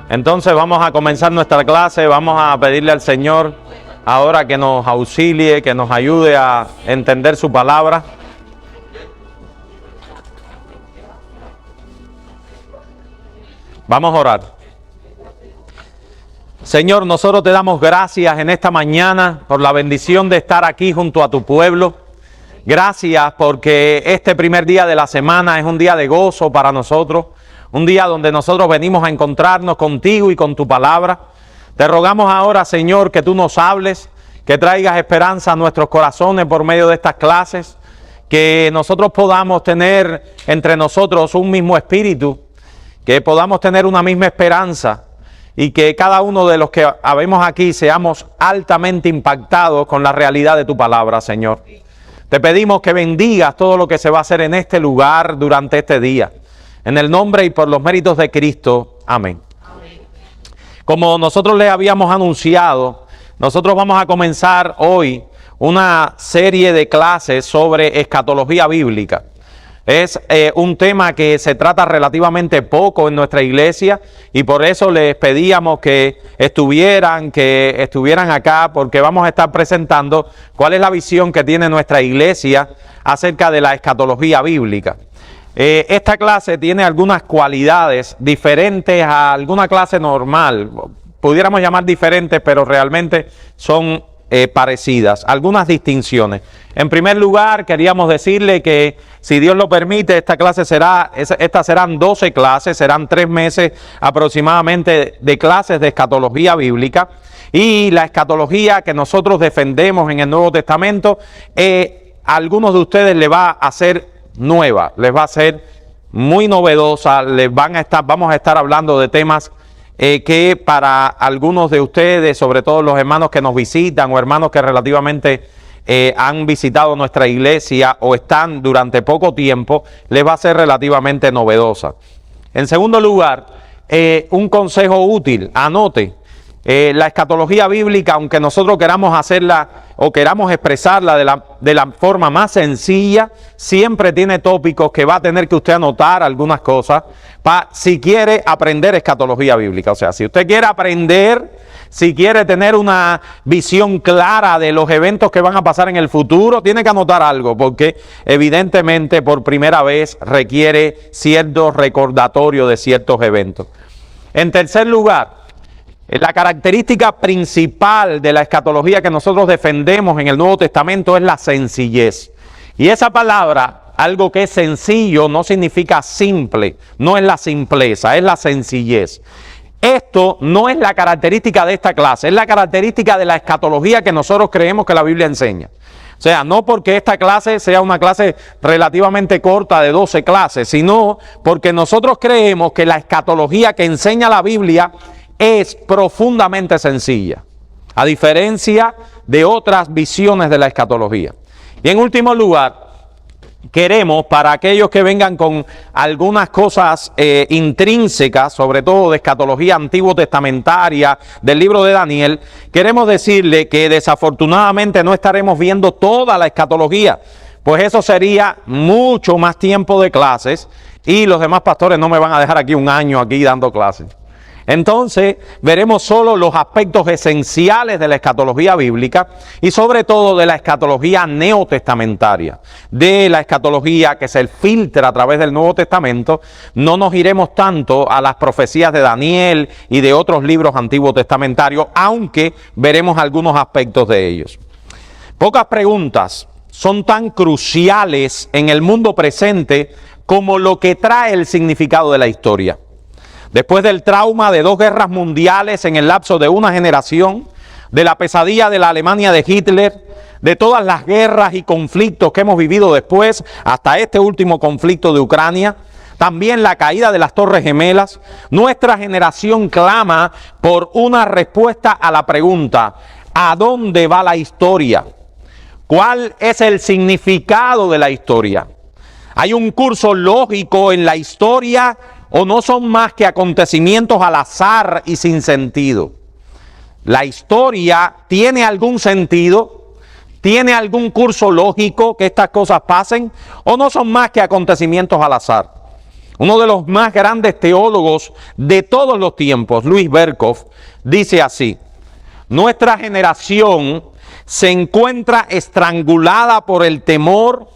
Entonces vamos a comenzar nuestra clase, vamos a pedirle al Señor ahora que nos auxilie, que nos ayude a entender su palabra. Vamos a orar. Señor, nosotros te damos gracias en esta mañana por la bendición de estar aquí junto a tu pueblo. Gracias porque este primer día de la semana es un día de gozo para nosotros. Un día donde nosotros venimos a encontrarnos contigo y con tu palabra. Te rogamos ahora, Señor, que tú nos hables, que traigas esperanza a nuestros corazones por medio de estas clases, que nosotros podamos tener entre nosotros un mismo espíritu, que podamos tener una misma esperanza y que cada uno de los que habemos aquí seamos altamente impactados con la realidad de tu palabra, Señor. Te pedimos que bendigas todo lo que se va a hacer en este lugar durante este día. En el nombre y por los méritos de Cristo. Amén. Amén. Como nosotros les habíamos anunciado, nosotros vamos a comenzar hoy una serie de clases sobre escatología bíblica. Es un tema que se trata relativamente poco en nuestra iglesia y por eso les pedíamos que estuvieran acá, porque vamos a estar presentando cuál es la visión que tiene nuestra iglesia acerca de la escatología bíblica. Esta clase tiene algunas cualidades diferentes a alguna clase normal. Pudiéramos llamar diferentes, pero realmente son parecidas. Algunas distinciones. En primer lugar, queríamos decirle que, si Dios lo permite, estas serán 12 clases, serán 3 meses aproximadamente de clases de escatología bíblica. Y la escatología que nosotros defendemos en el Nuevo Testamento, a algunos de ustedes les va a ser nueva, les va a ser muy novedosa, vamos a estar hablando de temas que para algunos de ustedes, sobre todo los hermanos que nos visitan o hermanos que relativamente han visitado nuestra iglesia o están durante poco tiempo, les va a ser relativamente novedosa. En segundo lugar, un consejo útil, anote. La escatología bíblica, aunque nosotros queramos hacerla o queramos expresarla de la forma más sencilla, siempre tiene tópicos que va a tener que usted anotar algunas cosas si quiere aprender escatología bíblica. O sea, si usted quiere aprender, si quiere tener una visión clara de los eventos que van a pasar en el futuro, tiene que anotar algo, porque evidentemente por primera vez requiere cierto recordatorio de ciertos eventos. En tercer lugar, la característica principal de la escatología que nosotros defendemos en el Nuevo Testamento es la sencillez. Y esa palabra, algo que es sencillo, no significa simple, no es la simpleza, es la sencillez. Esto no es la característica de esta clase, es la característica de la escatología que nosotros creemos que la Biblia enseña. O sea, no porque esta clase sea una clase relativamente corta de 12 clases, sino porque nosotros creemos que la escatología que enseña la Biblia es profundamente sencilla, a diferencia de otras visiones de la escatología. Y en último lugar, queremos, para aquellos que vengan con algunas cosas intrínsecas, sobre todo de escatología antiguo testamentaria, del libro de Daniel, queremos decirle que desafortunadamente no estaremos viendo toda la escatología, pues eso sería mucho más tiempo de clases y los demás pastores no me van a dejar aquí un año aquí dando clases. Entonces veremos solo los aspectos esenciales de la escatología bíblica y sobre todo de la escatología neotestamentaria, de la escatología que se filtra a través del Nuevo Testamento. No nos iremos tanto a las profecías de Daniel y de otros libros antiguos testamentarios, aunque veremos algunos aspectos de ellos. Pocas preguntas son tan cruciales en el mundo presente como lo que trae el significado de la historia. Después del trauma de 2 guerras mundiales en el lapso de una generación, de la pesadilla de la Alemania de Hitler, de todas las guerras y conflictos que hemos vivido después, hasta este último conflicto de Ucrania, también la caída de las Torres Gemelas, nuestra generación clama por una respuesta a la pregunta: ¿a dónde va la historia? ¿Cuál es el significado de la historia? ¿Hay un curso lógico en la historia o no son más que acontecimientos al azar y sin sentido? ¿La historia tiene algún sentido? ¿Tiene algún curso lógico que estas cosas pasen? ¿O no son más que acontecimientos al azar? Uno de los más grandes teólogos de todos los tiempos, Louis Berkhof, dice así: nuestra generación se encuentra estrangulada por el temor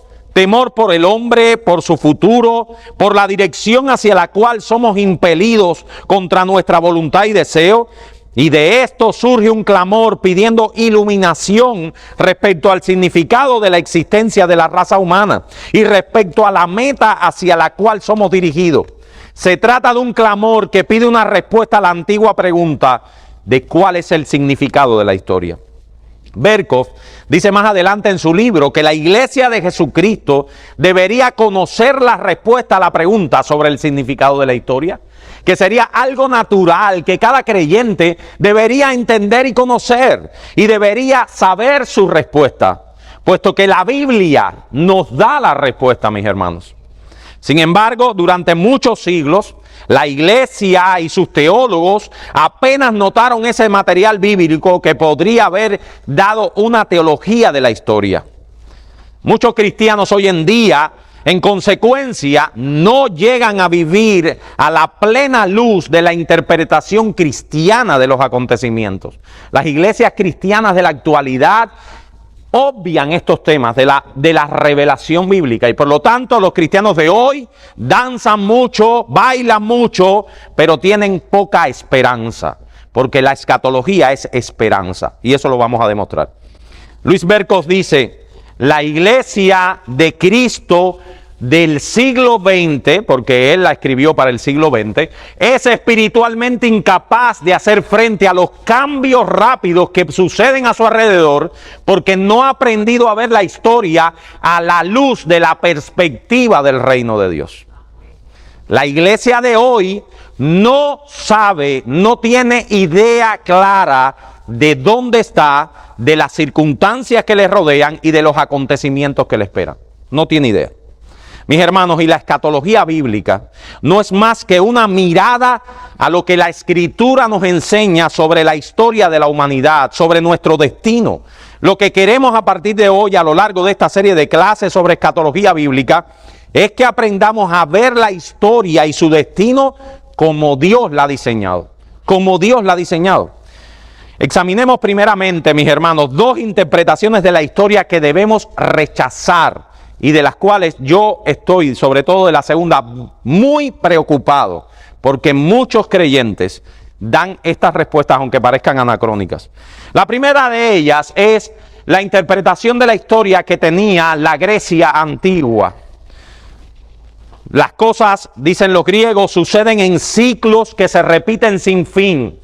por el hombre, por su futuro, por la dirección hacia la cual somos impelidos contra nuestra voluntad y deseo. Y de esto surge un clamor pidiendo iluminación respecto al significado de la existencia de la raza humana y respecto a la meta hacia la cual somos dirigidos. Se trata de un clamor que pide una respuesta a la antigua pregunta de cuál es el significado de la historia. Berkhof dice más adelante en su libro que la Iglesia de Jesucristo debería conocer la respuesta a la pregunta sobre el significado de la historia, que sería algo natural que cada creyente debería entender y conocer, y debería saber su respuesta, puesto que la Biblia nos da la respuesta, mis hermanos. Sin embargo, durante muchos siglos, la Iglesia y sus teólogos apenas notaron ese material bíblico que podría haber dado una teología de la historia. Muchos cristianos hoy en día, en consecuencia, no llegan a vivir a la plena luz de la interpretación cristiana de los acontecimientos. Las iglesias cristianas de la actualidad obvian estos temas de la revelación bíblica, y por lo tanto los cristianos de hoy danzan mucho, bailan mucho, pero tienen poca esperanza, porque la escatología es esperanza, y eso lo vamos a demostrar. Louis Berkhof dice: la iglesia de Cristo del siglo XX, porque él la escribió para el siglo XX, es espiritualmente incapaz de hacer frente a los cambios rápidos que suceden a su alrededor, porque no ha aprendido a ver la historia a la luz de la perspectiva del reino de Dios. La iglesia de hoy no sabe, no tiene idea clara de dónde está, de las circunstancias que le rodean y de los acontecimientos que le esperan. No tiene idea. Mis hermanos, y la escatología bíblica no es más que una mirada a lo que la Escritura nos enseña sobre la historia de la humanidad, sobre nuestro destino. Lo que queremos a partir de hoy, a lo largo de esta serie de clases sobre escatología bíblica, es que aprendamos a ver la historia y su destino como Dios la ha diseñado. Como Dios la ha diseñado. Examinemos primeramente, mis hermanos, dos interpretaciones de la historia que debemos rechazar, y de las cuales yo estoy, sobre todo de la segunda, muy preocupado, porque muchos creyentes dan estas respuestas aunque parezcan anacrónicas. La primera de ellas es la interpretación de la historia que tenía la Grecia antigua. Las cosas, dicen los griegos, suceden en ciclos que se repiten sin fin.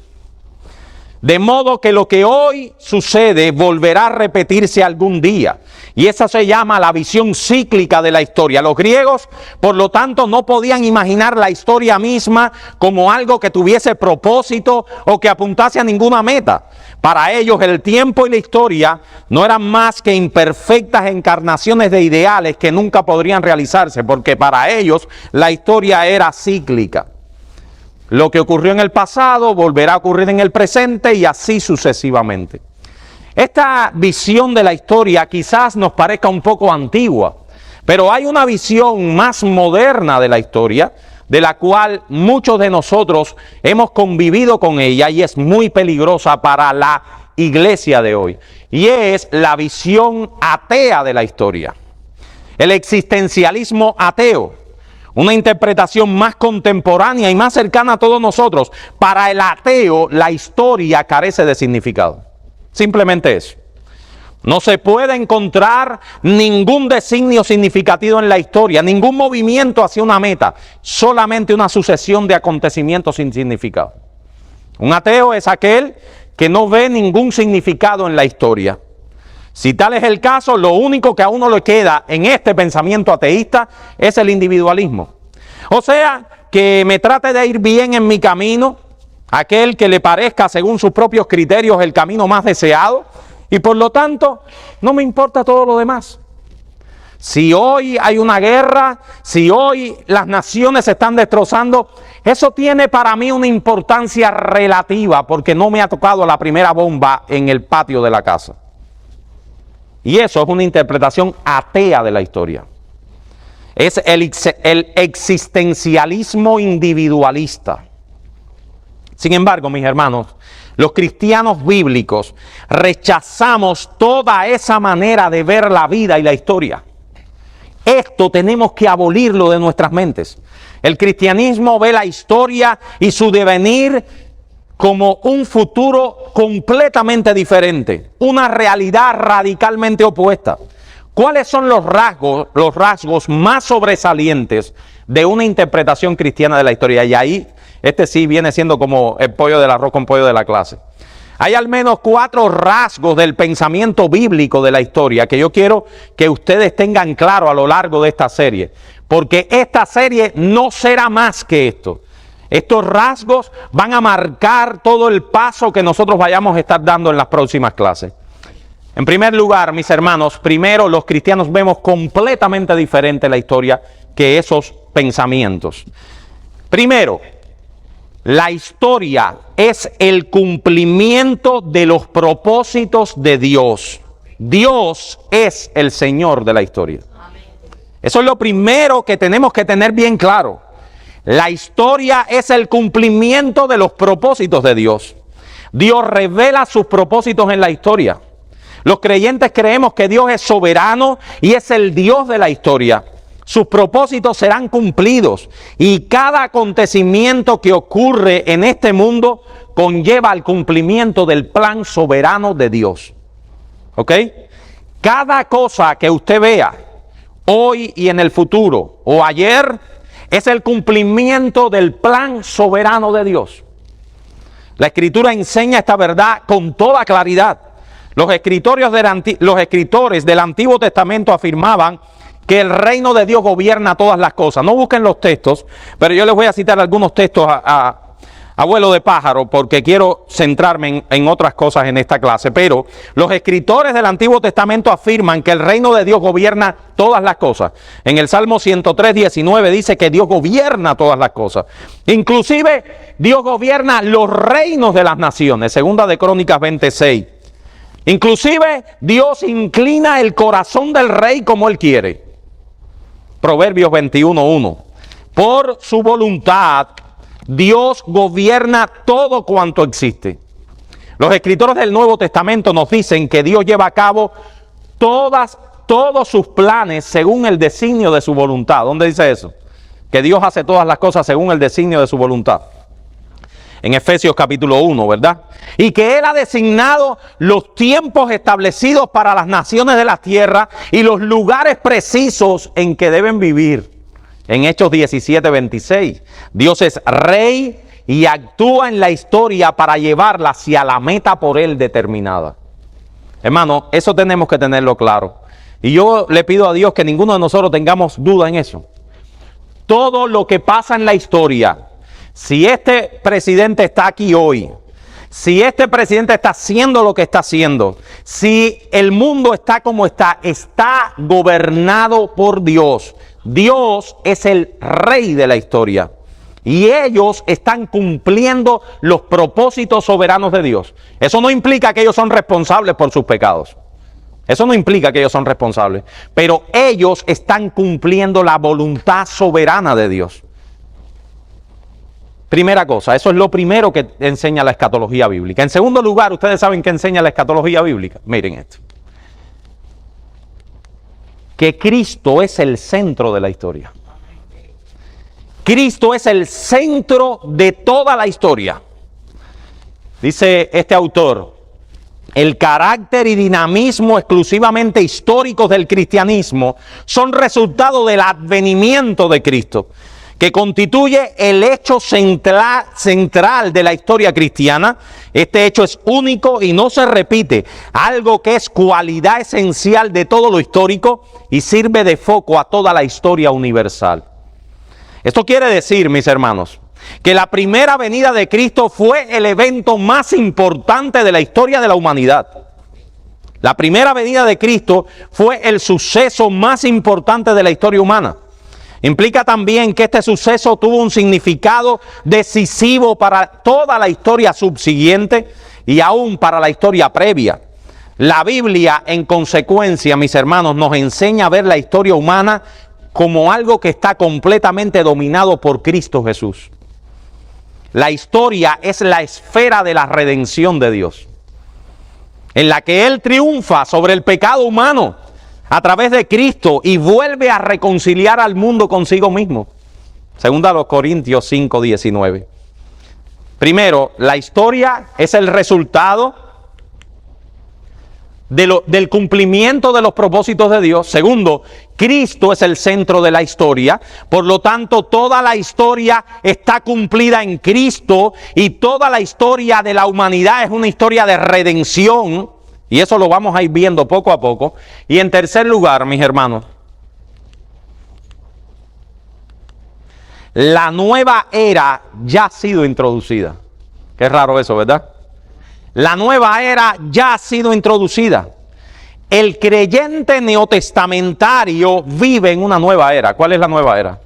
De modo que lo que hoy sucede volverá a repetirse algún día. Y esa se llama la visión cíclica de la historia. Los griegos, por lo tanto, no podían imaginar la historia misma como algo que tuviese propósito o que apuntase a ninguna meta. Para ellos el tiempo y la historia no eran más que imperfectas encarnaciones de ideales que nunca podrían realizarse, porque para ellos la historia era cíclica. Lo que ocurrió en el pasado volverá a ocurrir en el presente y así sucesivamente. Esta visión de la historia quizás nos parezca un poco antigua, pero hay una visión más moderna de la historia, de la cual muchos de nosotros hemos convivido con ella y es muy peligrosa para la iglesia de hoy. Y es la visión atea de la historia, el existencialismo ateo. Una interpretación más contemporánea y más cercana a todos nosotros. Para el ateo, la historia carece de significado. Simplemente eso. No se puede encontrar ningún designio significativo en la historia, ningún movimiento hacia una meta, solamente una sucesión de acontecimientos sin significado. Un ateo es aquel que no ve ningún significado en la historia. Si tal es el caso, lo único que a uno le queda en este pensamiento ateísta es el individualismo. O sea, que me trate de ir bien en mi camino, aquel que le parezca según sus propios criterios el camino más deseado, y por lo tanto no me importa todo lo demás. Si hoy hay una guerra, si hoy las naciones se están destrozando, eso tiene para mí una importancia relativa, porque no me ha tocado la primera bomba en el patio de la casa. Y eso es una interpretación atea de la historia. es el existencialismo individualista. Sin embargo, mis hermanos, los cristianos bíblicos rechazamos toda esa manera de ver la vida y la historia. Esto tenemos que abolirlo de nuestras mentes. El cristianismo ve la historia y su devenir como un futuro completamente diferente, una realidad radicalmente opuesta. ¿Cuáles son los rasgos más sobresalientes de una interpretación cristiana de la historia? Y ahí, sí viene siendo como el pollo del arroz con pollo de la clase. Hay al menos 4 rasgos del pensamiento bíblico de la historia que yo quiero que ustedes tengan claro a lo largo de esta serie. Porque esta serie no será más que esto. Estos rasgos van a marcar todo el paso que nosotros vayamos a estar dando en las próximas clases. En primer lugar, mis hermanos, primero los cristianos vemos completamente diferente la historia que esos pensamientos. Primero, la historia es el cumplimiento de los propósitos de Dios. Dios es el Señor de la historia. Eso es lo primero que tenemos que tener bien claro. La historia es el cumplimiento de los propósitos de Dios. Dios revela sus propósitos en la historia. Los creyentes creemos que Dios es soberano y es el Dios de la historia. Sus propósitos serán cumplidos y cada acontecimiento que ocurre en este mundo conlleva al cumplimiento del plan soberano de Dios. ¿Ok? Cada cosa que usted vea hoy y en el futuro o ayer es el cumplimiento del plan soberano de Dios. La Escritura enseña esta verdad con toda claridad. Los escritores del Antiguo Testamento afirmaban que el reino de Dios gobierna todas las cosas. No busquen los textos, pero yo les voy a citar algunos textos a vuelo de pájaro porque quiero centrarme en otras cosas en esta clase. Pero los escritores del Antiguo Testamento afirman que el reino de Dios gobierna todas las cosas. En el Salmo 103:19 dice que Dios gobierna todas las cosas. Inclusive Dios gobierna los reinos de las naciones. Segunda de Crónicas 26. Inclusive Dios inclina el corazón del rey como él quiere. Proverbios 21:1. Por su voluntad, Dios gobierna todo cuanto existe. Los escritores del Nuevo Testamento nos dicen que Dios lleva a cabo todos sus planes según el designio de su voluntad. ¿Dónde dice eso? Que Dios hace todas las cosas según el designio de su voluntad. En Efesios capítulo 1, ¿verdad? Y que Él ha designado los tiempos establecidos para las naciones de la tierra y los lugares precisos en que deben vivir. En Hechos 17:26, Dios es rey y actúa en la historia para llevarla hacia la meta por Él determinada. Hermano, eso tenemos que tenerlo claro. Y yo le pido a Dios que ninguno de nosotros tengamos duda en eso. Todo lo que pasa en la historia, si este presidente está aquí hoy, si este presidente está haciendo lo que está haciendo, si el mundo está como está gobernado por Dios. Dios es el rey de la historia y ellos están cumpliendo los propósitos soberanos de Dios. Eso no implica que ellos son responsables por sus pecados. Eso no implica que ellos son responsables, pero ellos están cumpliendo la voluntad soberana de Dios. Primera cosa, eso es lo primero que enseña la escatología bíblica. En segundo lugar, ustedes saben qué enseña la escatología bíblica. Miren esto. Que Cristo es el centro de la historia. Cristo es el centro de toda la historia. Dice este autor, el carácter y dinamismo exclusivamente históricos del cristianismo son resultado del advenimiento de Cristo, que constituye el hecho central de la historia cristiana. Este hecho es único y no se repite, algo que es cualidad esencial de todo lo histórico y sirve de foco a toda la historia universal. Esto quiere decir, mis hermanos, que la primera venida de Cristo fue el evento más importante de la historia de la humanidad. La primera venida de Cristo fue el suceso más importante de la historia humana. Implica también que este suceso tuvo un significado decisivo para toda la historia subsiguiente y aún para la historia previa. La Biblia, en consecuencia, mis hermanos, nos enseña a ver la historia humana como algo que está completamente dominado por Cristo Jesús. La historia es la esfera de la redención de Dios, en la que Él triunfa sobre el pecado humano a través de Cristo y vuelve a reconciliar al mundo consigo mismo. Segunda a los Corintios 5:19. Primero, la historia es el resultado del cumplimiento de los propósitos de Dios. Segundo, Cristo es el centro de la historia. Por lo tanto, toda la historia está cumplida en Cristo y toda la historia de la humanidad es una historia de redención. Y eso lo vamos a ir viendo poco a poco. Y en tercer lugar, mis hermanos, la nueva era ya ha sido introducida. Qué raro eso, ¿verdad? La nueva era ya ha sido introducida. El creyente neotestamentario vive en una nueva era. ¿Cuál es la nueva era?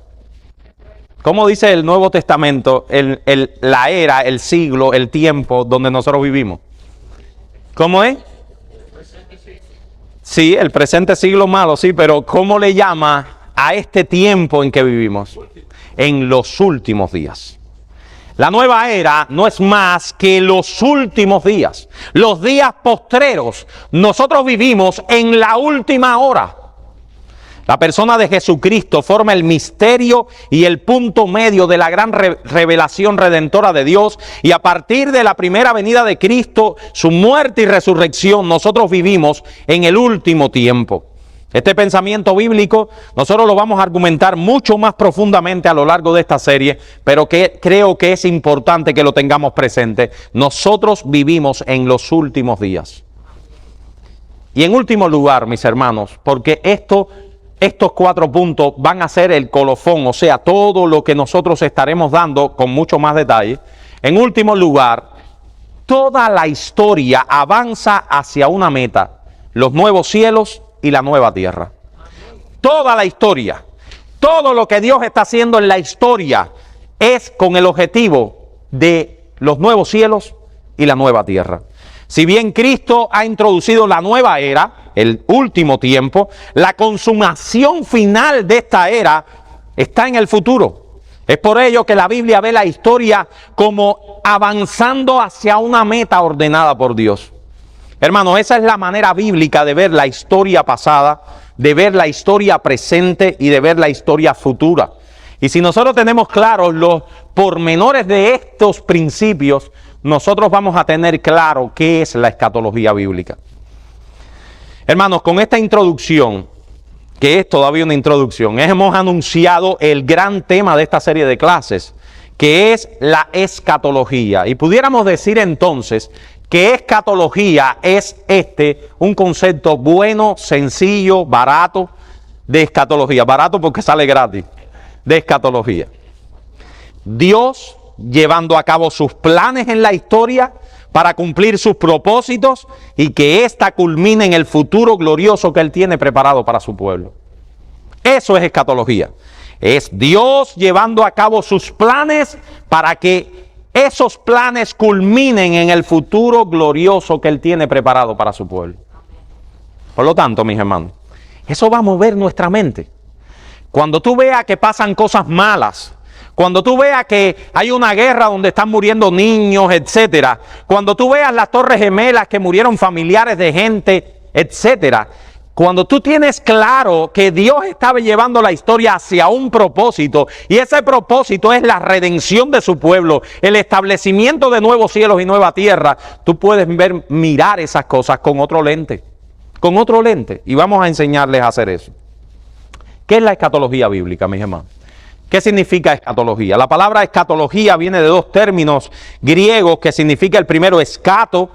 ¿Cómo dice el Nuevo Testamento la era, el siglo, el tiempo donde nosotros vivimos? ¿Cómo es? Sí, el presente siglo malo, sí, pero ¿cómo le llama a este tiempo en que vivimos? En los últimos días. La nueva era no es más que los últimos días, los días postreros. Nosotros vivimos en la última hora. La persona de Jesucristo forma el misterio y el punto medio de la gran revelación redentora de Dios. Y a partir de la primera venida de Cristo, su muerte y resurrección, nosotros vivimos en el último tiempo. Este pensamiento bíblico nosotros lo vamos a argumentar mucho más profundamente a lo largo de esta serie, pero que creo que es importante que lo tengamos presente. Nosotros vivimos en los últimos días. Y en último lugar, mis hermanos, porque estos 4 puntos van a ser el colofón, o sea, todo lo que nosotros estaremos dando con mucho más detalle. En último lugar, toda la historia avanza hacia una meta: los nuevos cielos y la nueva tierra. Toda la historia, todo lo que Dios está haciendo en la historia es con el objetivo de los nuevos cielos y la nueva tierra. Si bien Cristo ha introducido la nueva era, el último tiempo, la consumación final de esta era está en el futuro. Es por ello que la Biblia ve la historia como avanzando hacia una meta ordenada por Dios. Hermanos, esa es la manera bíblica de ver la historia pasada, de ver la historia presente y de ver la historia futura. Y si nosotros tenemos claros los pormenores de estos principios, nosotros vamos a tener claro qué es la escatología bíblica. Hermanos, con esta introducción, que es todavía una introducción, hemos anunciado el gran tema de esta serie de clases, que es la escatología. Y pudiéramos decir entonces que escatología es un concepto bueno, sencillo, barato de escatología. Barato porque sale gratis, de escatología. Dios llevando a cabo sus planes en la historia para cumplir sus propósitos y que ésta culmine en el futuro glorioso que Él tiene preparado para su pueblo. Eso es escatología. Es Dios llevando a cabo sus planes para que esos planes culminen en el futuro glorioso que Él tiene preparado para su pueblo. Por lo tanto, mis hermanos, eso va a mover nuestra mente. Cuando tú veas que pasan cosas malas, cuando tú veas que hay una guerra donde están muriendo niños, etcétera, cuando tú veas las Torres Gemelas que murieron familiares de gente, etcétera, cuando tú tienes claro que Dios estaba llevando la historia hacia un propósito y ese propósito es la redención de su pueblo, el establecimiento de nuevos cielos y nueva tierra, tú puedes mirar esas cosas con otro lente, y vamos a enseñarles a hacer eso. ¿Qué es la escatología bíblica, mis hermanos? ¿Qué significa escatología? La palabra escatología viene de 2 términos griegos que significa el primero escatos,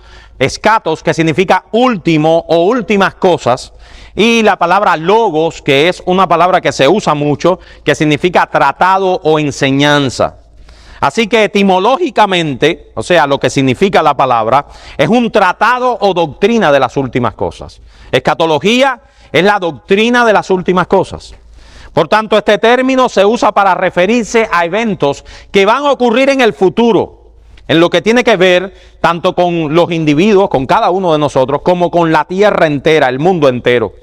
que significa último o últimas cosas, y la palabra logos, que es una palabra que se usa mucho, que significa tratado o enseñanza. Así que etimológicamente, o sea, lo que significa la palabra, es un tratado o doctrina de las últimas cosas. Escatología es la doctrina de las últimas cosas. Por tanto, este término se usa para referirse a eventos que van a ocurrir en el futuro, en lo que tiene que ver tanto con los individuos, con cada uno de nosotros, como con la tierra entera, el mundo entero.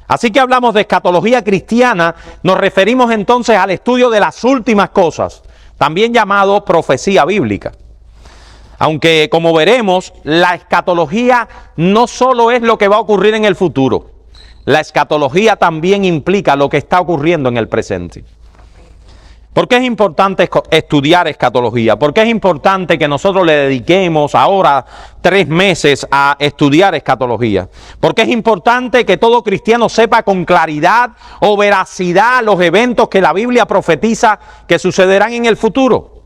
Así que hablamos de escatología cristiana, nos referimos entonces al estudio de las últimas cosas, también llamado profecía bíblica. Aunque, como veremos, la escatología no solo es lo que va a ocurrir en el futuro, la escatología también implica lo que está ocurriendo en el presente. ¿Por qué es importante estudiar escatología? ¿Por qué es importante que nosotros le dediquemos ahora 3 meses a estudiar escatología? ¿Por qué es importante que todo cristiano sepa con claridad o veracidad los eventos que la Biblia profetiza que sucederán en el futuro?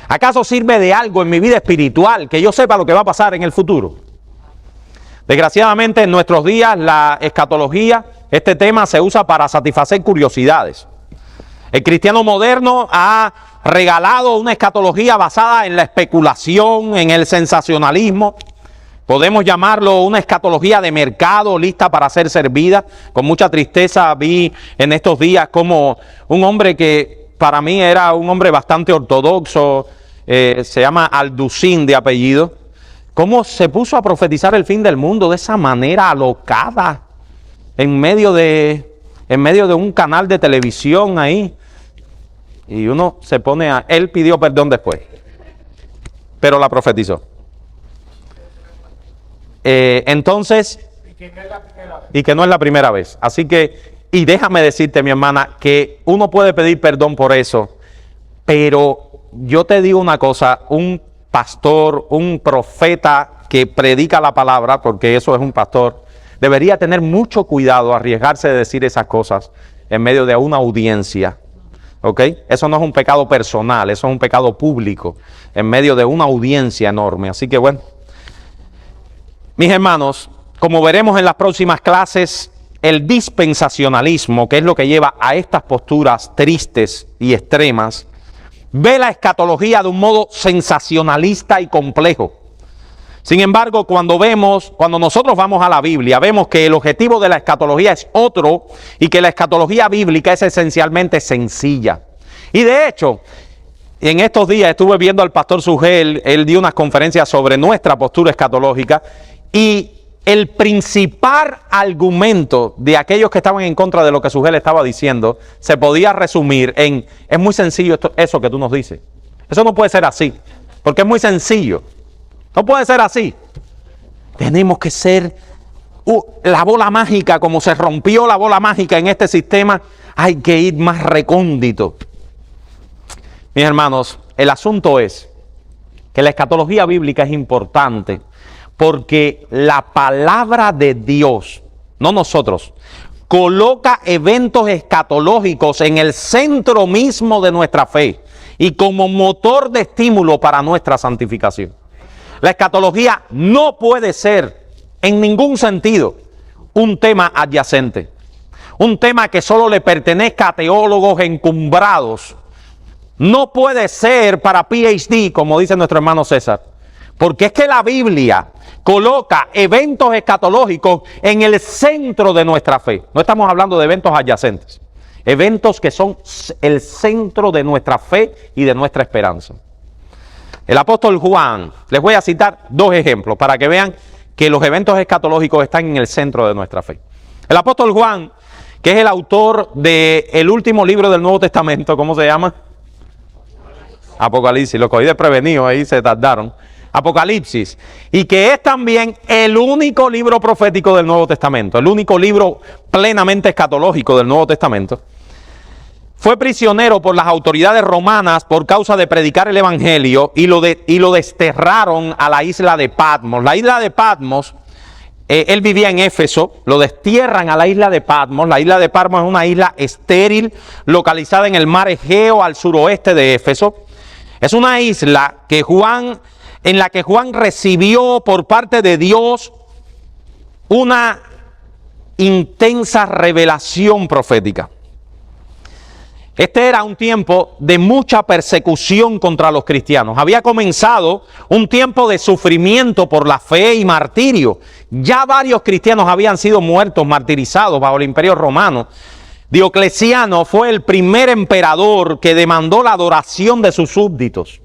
¿Acaso sirve de algo en mi vida espiritual que yo sepa lo que va a pasar en el futuro? Desgraciadamente en nuestros días la escatología, este tema se usa para satisfacer curiosidades. El cristiano moderno ha regalado una escatología basada en la especulación, en el sensacionalismo. Podemos llamarlo una escatología de mercado lista para ser servida. Con mucha tristeza vi en estos días como un hombre que para mí era un hombre bastante ortodoxo, se llama Alducín de apellido, cómo se puso a profetizar el fin del mundo de esa manera alocada en medio de un canal de televisión ahí. Y uno se pone a... Él pidió perdón después, pero la profetizó. Entonces, y que no es la primera vez. Así que, y déjame decirte, mi hermana, que uno puede pedir perdón por eso, pero yo te digo una cosa, un pastor, un profeta que predica la palabra, porque eso es un pastor, debería tener mucho cuidado, arriesgarse de decir esas cosas en medio de una audiencia. ¿Ok? Eso no es un pecado personal, eso es un pecado público, en medio de una audiencia enorme. Así que bueno, mis hermanos, como veremos en las próximas clases, el dispensacionalismo, que es lo que lleva a estas posturas tristes y extremas, ve la escatología de un modo sensacionalista y complejo. Sin embargo, cuando nosotros vamos a la Biblia, vemos que el objetivo de la escatología es otro y que la escatología bíblica es esencialmente sencilla. Y de hecho, en estos días estuve viendo al pastor Sugel, él dio unas conferencias sobre nuestra postura escatológica y el principal argumento de aquellos que estaban en contra de lo que Sugel estaba diciendo se podía resumir en, es muy sencillo eso que tú nos dices. Eso no puede ser así, porque es muy sencillo. No puede ser así. Tenemos que ser la bola mágica, como se rompió la bola mágica en este sistema, hay que ir más recóndito. Mis hermanos, el asunto es que la escatología bíblica es importante porque la palabra de Dios, no nosotros, coloca eventos escatológicos en el centro mismo de nuestra fe y como motor de estímulo para nuestra santificación. La escatología no puede ser en ningún sentido un tema adyacente, un tema que solo le pertenezca a teólogos encumbrados. No puede ser para PhD, como dice nuestro hermano César, porque es que la Biblia coloca eventos escatológicos en el centro de nuestra fe. No estamos hablando de eventos adyacentes, eventos que son el centro de nuestra fe y de nuestra esperanza. El apóstol Juan, les voy a citar 2 ejemplos para que vean que los eventos escatológicos están en el centro de nuestra fe. El apóstol Juan, que es el autor del último libro del Nuevo Testamento, ¿cómo se llama? Apocalipsis, lo cogí desprevenido, ahí se tardaron. Apocalipsis, y que es también el único libro profético del Nuevo Testamento, el único libro plenamente escatológico del Nuevo Testamento. Fue prisionero por las autoridades romanas por causa de predicar el evangelio y lo desterraron a la isla de Patmos. La isla de Patmos, él vivía en Éfeso, lo destierran a la isla de Patmos. La isla de Patmos es una isla estéril localizada en el mar Egeo al suroeste de Éfeso. Es una isla en la que Juan recibió por parte de Dios una intensa revelación profética. Este era un tiempo de mucha persecución contra los cristianos. Había comenzado un tiempo de sufrimiento por la fe y martirio. Ya varios cristianos habían sido muertos, martirizados bajo el Imperio Romano. Diocleciano fue el primer emperador que demandó la adoración de sus súbditos.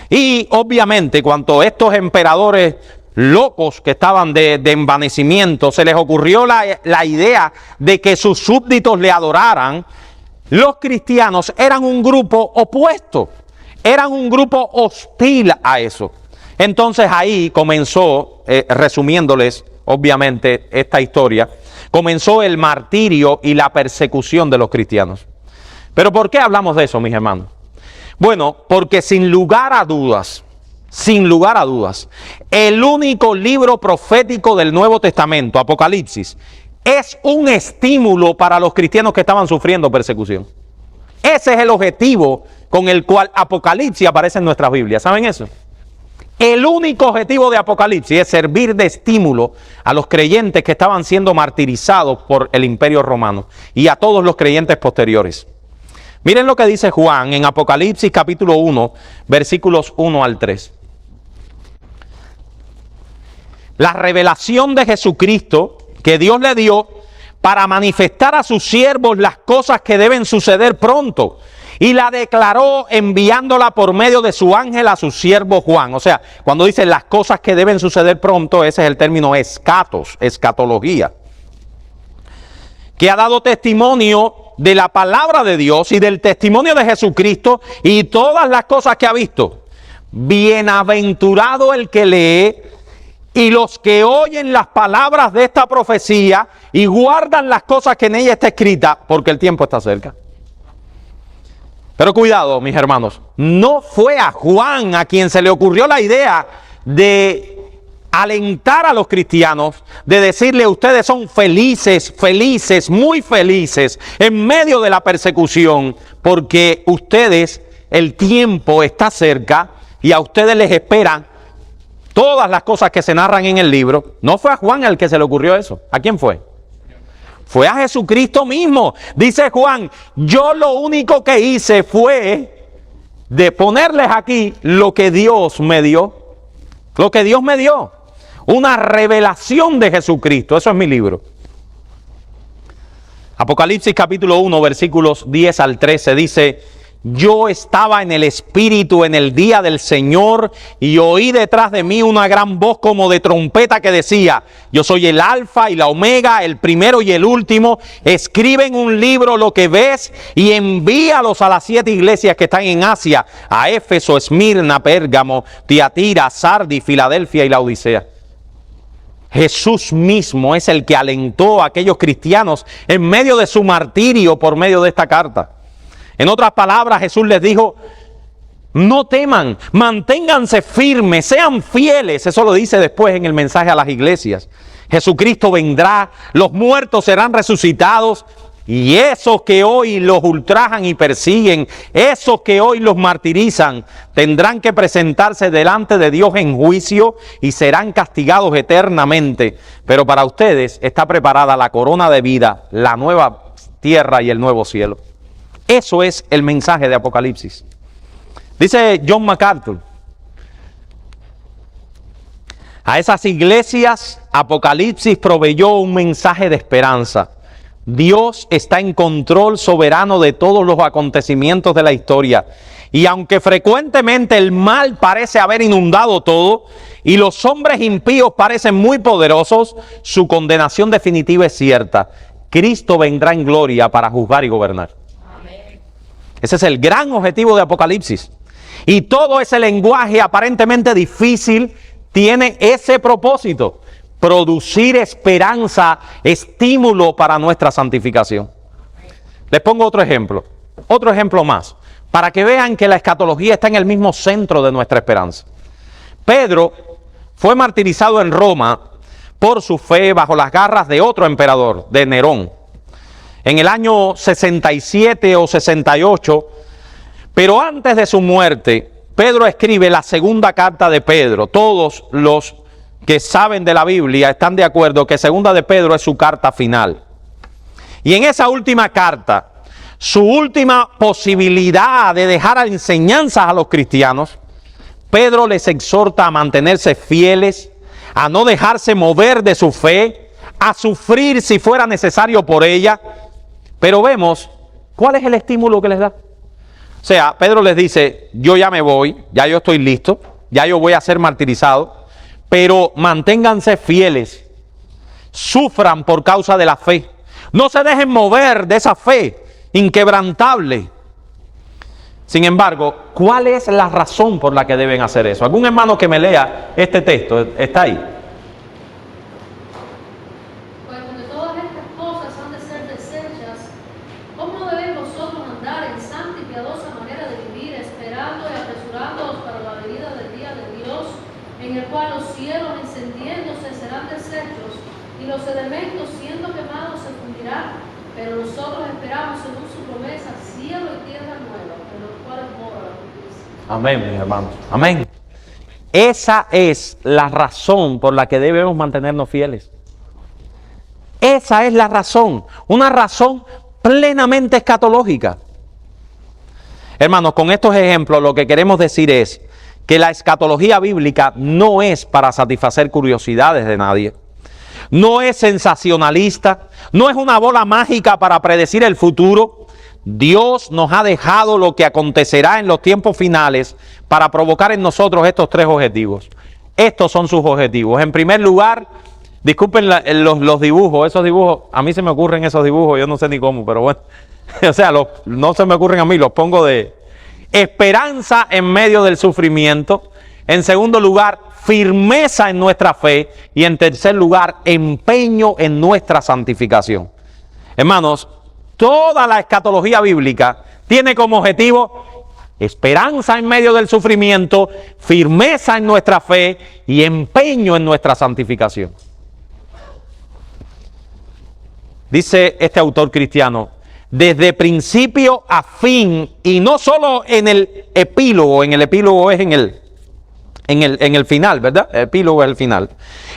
Y obviamente, cuando estos emperadores locos que estaban de envanecimiento, se les ocurrió la idea de que sus súbditos le adoraran, los cristianos eran un grupo opuesto, eran un grupo hostil a eso. Entonces ahí comenzó, resumiéndoles obviamente esta historia, comenzó el martirio y la persecución de los cristianos. ¿Pero por qué hablamos de eso, mis hermanos? Bueno, porque sin lugar a dudas, el único libro profético del Nuevo Testamento, Apocalipsis, es un estímulo para los cristianos que estaban sufriendo persecución. Ese es el objetivo con el cual Apocalipsis aparece en nuestras Biblias. ¿Saben eso? El único objetivo de Apocalipsis es servir de estímulo a los creyentes que estaban siendo martirizados por el Imperio Romano y a todos los creyentes posteriores. Miren lo que dice Juan en Apocalipsis capítulo 1, versículos 1 al 3. La revelación de Jesucristo que Dios le dio para manifestar a sus siervos las cosas que deben suceder pronto. Y la declaró enviándola por medio de su ángel a su siervo Juan. O sea, cuando dice las cosas que deben suceder pronto, ese es el término escatos, escatología. Que ha dado testimonio de la palabra de Dios y del testimonio de Jesucristo y todas las cosas que ha visto. Bienaventurado el que lee y los que oyen las palabras de esta profecía y guardan las cosas que en ella está escrita, porque el tiempo está cerca. Pero cuidado, mis hermanos, no fue a Juan a quien se le ocurrió la idea de alentar a los cristianos, de decirle ustedes son felices, felices, muy felices en medio de la persecución, porque ustedes, el tiempo está cerca y a ustedes les esperan todas las cosas que se narran en el libro. No fue a Juan al que se le ocurrió eso. ¿A quién fue? Fue a Jesucristo mismo. Dice Juan, yo lo único que hice fue de ponerles aquí lo que Dios me dio. Lo que Dios me dio. Una revelación de Jesucristo. Eso es mi libro. Apocalipsis capítulo 1, versículos 10 al 13 dice: yo estaba en el Espíritu en el día del Señor y oí detrás de mí una gran voz como de trompeta que decía: yo soy el Alfa y la Omega, el primero y el último. Escribe en un libro lo que ves y envíalos a las 7 iglesias que están en Asia, a Éfeso, Esmirna, Pérgamo, Tiatira, Sardis, Filadelfia y Laodicea. Jesús mismo es el que alentó a aquellos cristianos en medio de su martirio por medio de esta carta. En otras palabras, Jesús les dijo: no teman, manténganse firmes, sean fieles. Eso lo dice después en el mensaje a las iglesias. Jesucristo vendrá, los muertos serán resucitados y esos que hoy los ultrajan y persiguen, esos que hoy los martirizan, tendrán que presentarse delante de Dios en juicio y serán castigados eternamente. Pero para ustedes está preparada la corona de vida, la nueva tierra y el nuevo cielo. Eso es el mensaje de Apocalipsis. Dice John MacArthur: a esas iglesias Apocalipsis proveyó un mensaje de esperanza. Dios está en control soberano de todos los acontecimientos de la historia. Y aunque frecuentemente el mal parece haber inundado todo y los hombres impíos parecen muy poderosos, su condenación definitiva es cierta. Cristo vendrá en gloria para juzgar y gobernar. Ese es el gran objetivo de Apocalipsis. Y todo ese lenguaje aparentemente difícil tiene ese propósito: producir esperanza, estímulo para nuestra santificación. Les pongo otro ejemplo más, para que vean que la escatología está en el mismo centro de nuestra esperanza. Pedro fue martirizado en Roma por su fe bajo las garras de otro emperador, de Nerón, en el año 67 o 68, pero antes de su muerte, Pedro escribe la segunda carta de Pedro. Todos los que saben de la Biblia están de acuerdo que segunda de Pedro es su carta final. Y en esa última carta, su última posibilidad de dejar enseñanzas a los cristianos, Pedro les exhorta a mantenerse fieles, a no dejarse mover de su fe, a sufrir si fuera necesario por ella. Pero vemos, ¿cuál es el estímulo que les da? O sea, Pedro les dice: yo ya me voy, ya yo estoy listo, ya yo voy a ser martirizado, pero manténganse fieles, sufran por causa de la fe, no se dejen mover de esa fe inquebrantable. Sin embargo, ¿cuál es la razón por la que deben hacer eso? ¿Algún hermano que me lea este texto? ¿Está ahí? Pues donde todas estas cosas han de ser deshechas, ¿cómo deben vosotros andar en santa y piadosa manera de vivir, esperando y apresurándoos para la venida del día de Dios, en el cual los cielos encendiéndose serán deshechos, y los elementos siendo quemados se fundirán? Pero nosotros esperamos según su promesa cielo y tierra nueva, en los cuales mora la justicia. Amén, mis hermanos. Amén. Esa es la razón por la que debemos mantenernos fieles. Esa es la razón. Una razón plenamente escatológica. Hermanos, con estos ejemplos lo que queremos decir es que la escatología bíblica no es para satisfacer curiosidades de nadie. No es sensacionalista, no es una bola mágica para predecir el futuro. Dios nos ha dejado lo que acontecerá en los tiempos finales para provocar en nosotros estos tres objetivos. Estos son sus objetivos. En primer lugar, disculpen los dibujos, esos dibujos, a mí se me ocurren esos dibujos, yo no sé ni cómo, pero bueno, o sea, no se me ocurren a mí, los pongo de esperanza en medio del sufrimiento. En segundo lugar, firmeza en nuestra fe. Y en tercer lugar, empeño en nuestra santificación. Hermanos, toda la escatología bíblica tiene como objetivo esperanza en medio del sufrimiento, firmeza en nuestra fe y empeño en nuestra santificación. Dice este autor cristiano, desde principio a fin, y no solo en el epílogo es en el final, ¿verdad? El epílogo es el final.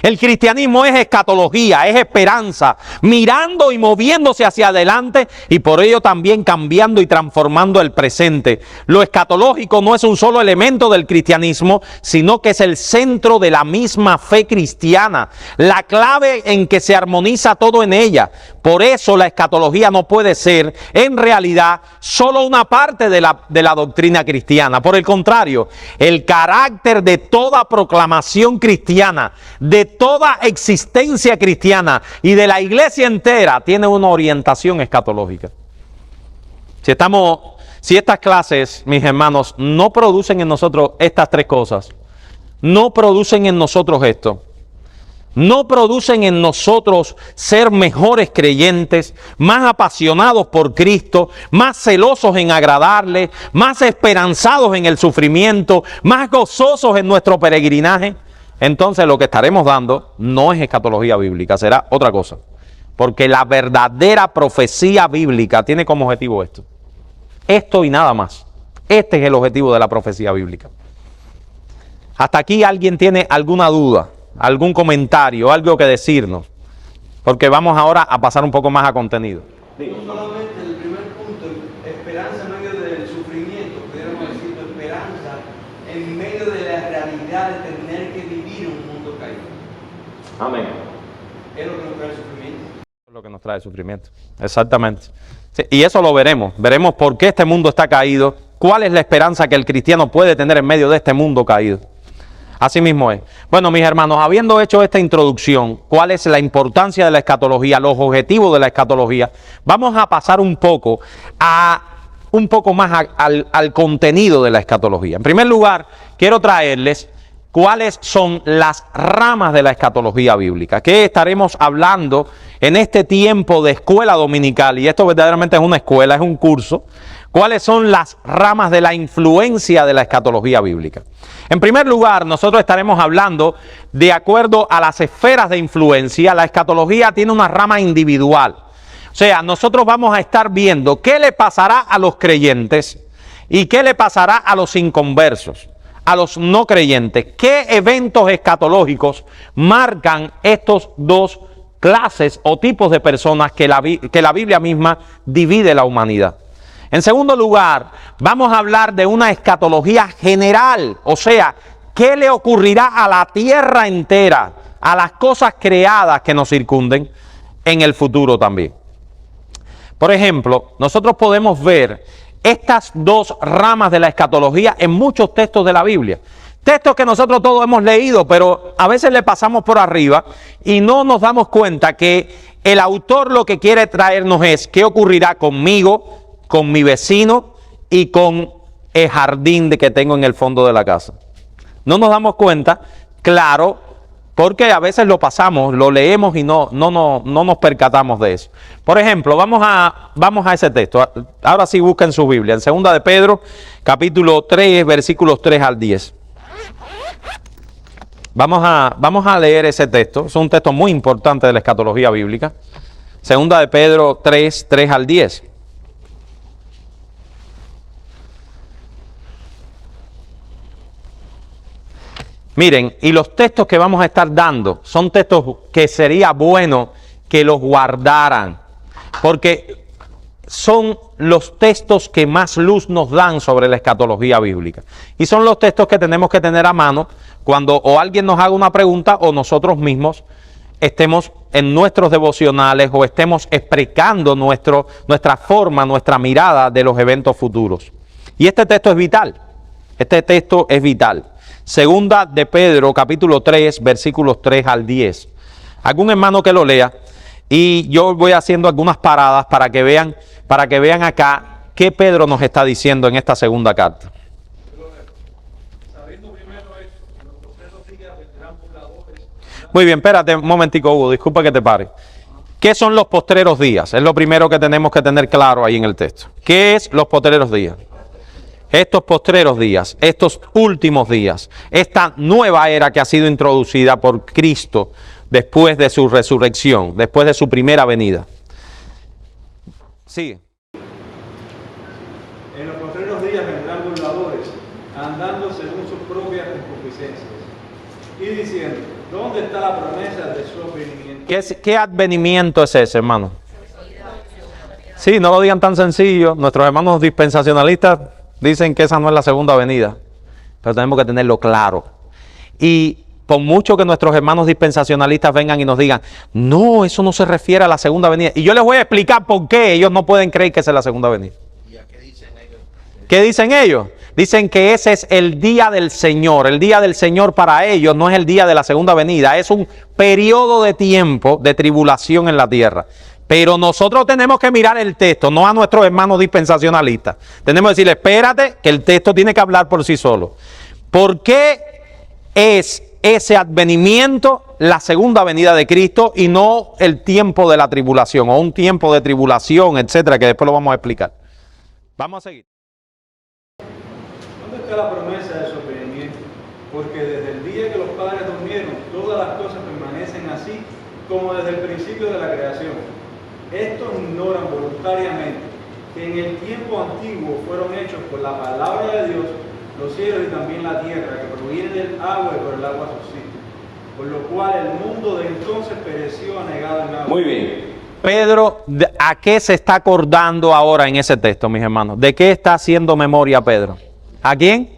El cristianismo es escatología, es esperanza, mirando y moviéndose hacia adelante y por ello también cambiando y transformando el presente. Lo escatológico no es un solo elemento del cristianismo, sino que es el centro de la misma fe cristiana, la clave en que se armoniza todo en ella. Por eso la escatología no puede ser, en realidad, solo una parte de la doctrina cristiana. Por el contrario, el carácter de toda proclamación cristiana, de toda existencia cristiana y de la iglesia entera tiene una orientación escatológica. Si estas clases, mis hermanos, no producen en nosotros estas tres cosas, no producen en nosotros esto, no producen en nosotros ser mejores creyentes, más apasionados por Cristo, más celosos en agradarle, más esperanzados en el sufrimiento, más gozosos en nuestro peregrinaje, entonces lo que estaremos dando no es escatología bíblica, será otra cosa. Porque la verdadera profecía bíblica tiene como objetivo esto. Esto y nada más. Este es el objetivo de la profecía bíblica. ¿Hasta aquí alguien tiene alguna duda, algún comentario, algo que decirnos? Porque vamos ahora a pasar un poco más a contenido. No solamente el primer punto, esperanza en medio del sufrimiento, pudiéramos decir esperanza en medio de la realidad de tener que vivir en un mundo caído. Amén. Es lo que nos trae el sufrimiento. Es lo que nos trae sufrimiento, exactamente. Sí, y eso lo veremos. Veremos por qué este mundo está caído, cuál es la esperanza que el cristiano puede tener en medio de este mundo caído. Así mismo es. Más, hermanos, habiendo hecho esta introducción, cuál es la importancia de la escatología, los objetivos de la escatología, vamos a pasar un poco más al contenido de la escatología. En primer lugar, quiero traerles cuáles son las ramas de la escatología bíblica, que estaremos hablando en este tiempo de escuela dominical, y esto verdaderamente es una escuela, es un curso. ¿Cuáles son las ramas de la influencia de la escatología bíblica? En primer lugar, nosotros estaremos hablando de acuerdo a las esferas de influencia. La escatología tiene una rama individual. O sea, nosotros vamos a estar viendo qué le pasará a los creyentes y qué le pasará a los inconversos, a los no creyentes. ¿Qué eventos escatológicos marcan estos dos clases o tipos de personas que la Biblia misma divide la humanidad? En segundo lugar, vamos a hablar de una escatología general, o sea, ¿qué le ocurrirá a la tierra entera, a las cosas creadas que nos circunden en el futuro también? Por ejemplo, nosotros podemos ver estas dos ramas de la escatología en muchos textos de la Biblia. Textos que nosotros todos hemos leído, pero a veces le pasamos por arriba y no nos damos cuenta que el autor lo que quiere traernos es qué ocurrirá conmigo, con mi vecino y con el jardín que tengo en el fondo de la casa. No nos damos cuenta, claro, porque a veces lo pasamos, lo leemos y no nos percatamos de eso. Por ejemplo, vamos a ese texto. Ahora sí busquen su Biblia, en 2 de Pedro, capítulo 3, versículos 3 al 10. Vamos a leer ese texto. Es un texto muy importante de la escatología bíblica. 2 de Pedro 3, 3 al 10. Miren, y los textos que vamos a estar dando son textos que sería bueno que los guardaran, porque son los textos que más luz nos dan sobre la escatología bíblica. Y son los textos que tenemos que tener a mano cuando o alguien nos haga una pregunta o nosotros mismos estemos en nuestros devocionales o estemos explicando nuestra forma, nuestra mirada de los eventos futuros. Y este texto es vital. Este texto es vital. 2 de Pedro, capítulo 3, versículos 3 al 10. Algún hermano que lo lea y yo voy haciendo algunas paradas para que vean acá qué Pedro nos está diciendo en esta segunda carta. Muy bien, espérate un momentico, Hugo, disculpa que te pare. ¿Qué son los postreros días? Es lo primero que tenemos que tener claro ahí en el texto. ¿Qué es los postreros días? Estos postreros días, estos últimos días, esta nueva era que ha sido introducida por Cristo después de su resurrección, después de su primera venida. Sigue. En los postreros días vendrán burladores, andando según sus propias concupiscencias, y diciendo, ¿dónde está la promesa de su advenimiento? ¿Qué advenimiento es ese, hermano? Sí, no lo digan tan sencillo. Nuestros hermanos dispensacionalistas dicen que esa no es la segunda venida, pero tenemos que tenerlo claro. Y por mucho que nuestros hermanos dispensacionalistas vengan y nos digan, no, eso no se refiere a la segunda venida. Y yo les voy a explicar por qué ellos no pueden creer que esa es la segunda venida. ¿Y a qué dicen ellos? ¿Qué dicen ellos? Dicen que ese es el día del Señor. El día del Señor para ellos no es el día de la segunda venida, es un periodo de tiempo de tribulación en la tierra. Pero nosotros tenemos que mirar el texto, no a nuestros hermanos dispensacionalistas. Tenemos que decirle, espérate, que el texto tiene que hablar por sí solo. ¿Por qué es ese advenimiento la segunda venida de Cristo y no el tiempo de la tribulación o un tiempo de tribulación, etcétera, que después lo vamos a explicar? Vamos a seguir. ¿Dónde está la promesa de su advenimiento? Porque desde el día que los padres durmieron, todas las cosas permanecen así como desde el principio de la creación. Estos ignoran voluntariamente que en el tiempo antiguo fueron hechos por la palabra de Dios los cielos y también la tierra, que provienen del agua y por el agua subsisten, por lo cual el mundo de entonces pereció anegado en agua. Muy bien. Pedro, ¿a qué se está acordando ahora en ese texto, mis hermanos? ¿De qué está haciendo memoria Pedro? ¿A quién?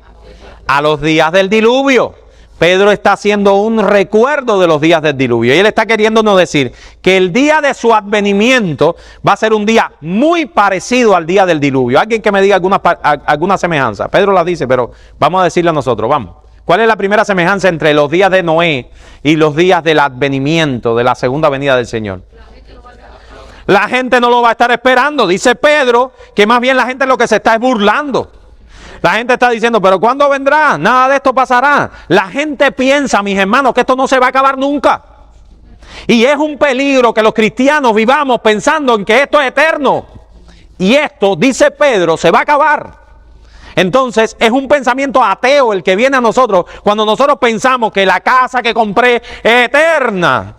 A los días del diluvio. Pedro está haciendo un recuerdo de los días del diluvio. Y él está queriéndonos decir que el día de su advenimiento va a ser un día muy parecido al día del diluvio. Alguien que me diga alguna semejanza. Pedro la dice, pero vamos a decirle a nosotros, vamos. ¿Cuál es la primera semejanza entre los días de Noé y los días del advenimiento, de la segunda venida del Señor? La gente no lo va a estar esperando. Dice Pedro que más bien la gente lo que se está es burlando. La gente está diciendo, pero ¿cuándo vendrá? Nada de esto pasará. La gente piensa, mis hermanos, que esto no se va a acabar nunca. Y es un peligro que los cristianos vivamos pensando en que esto es eterno. Y esto, dice Pedro, se va a acabar. Entonces es un pensamiento ateo el que viene a nosotros cuando nosotros pensamos que la casa que compré es eterna.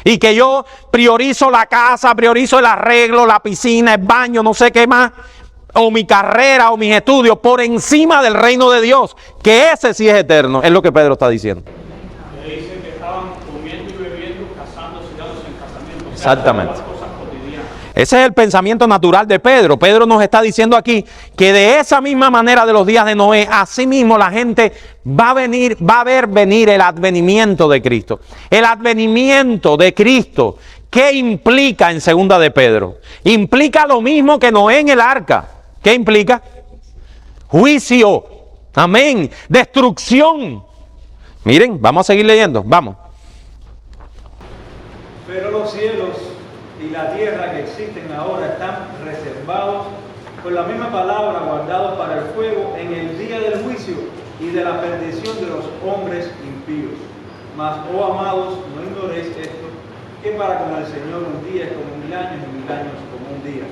Y que yo priorizo la casa, priorizo el arreglo, la piscina, el baño, no sé qué más. O mi carrera o mis estudios por encima del reino de Dios, que ese sí es eterno, es lo que Pedro está diciendo. Le dicen que estaban comiendo y bebiendo, casándose y dándose en casamiento. Exactamente. Cosas cotidianas. Ese es el pensamiento natural de Pedro. Pedro nos está diciendo aquí que de esa misma manera de los días de Noé, así mismo la gente va a ver venir el advenimiento de Cristo. El advenimiento de Cristo, ¿qué implica en 2 de Pedro? Implica lo mismo que Noé en el arca. ¿Qué implica? Juicio. Amén. Destrucción. Miren, vamos a seguir leyendo. Vamos. Pero los cielos y la tierra que existen ahora están reservados por la misma palabra, guardados para el fuego en el día del juicio y de la perdición de los hombres impíos. Mas, oh amados, no ignoréis esto, que para con el Señor un día es como 1000 años y 1000 años como un día.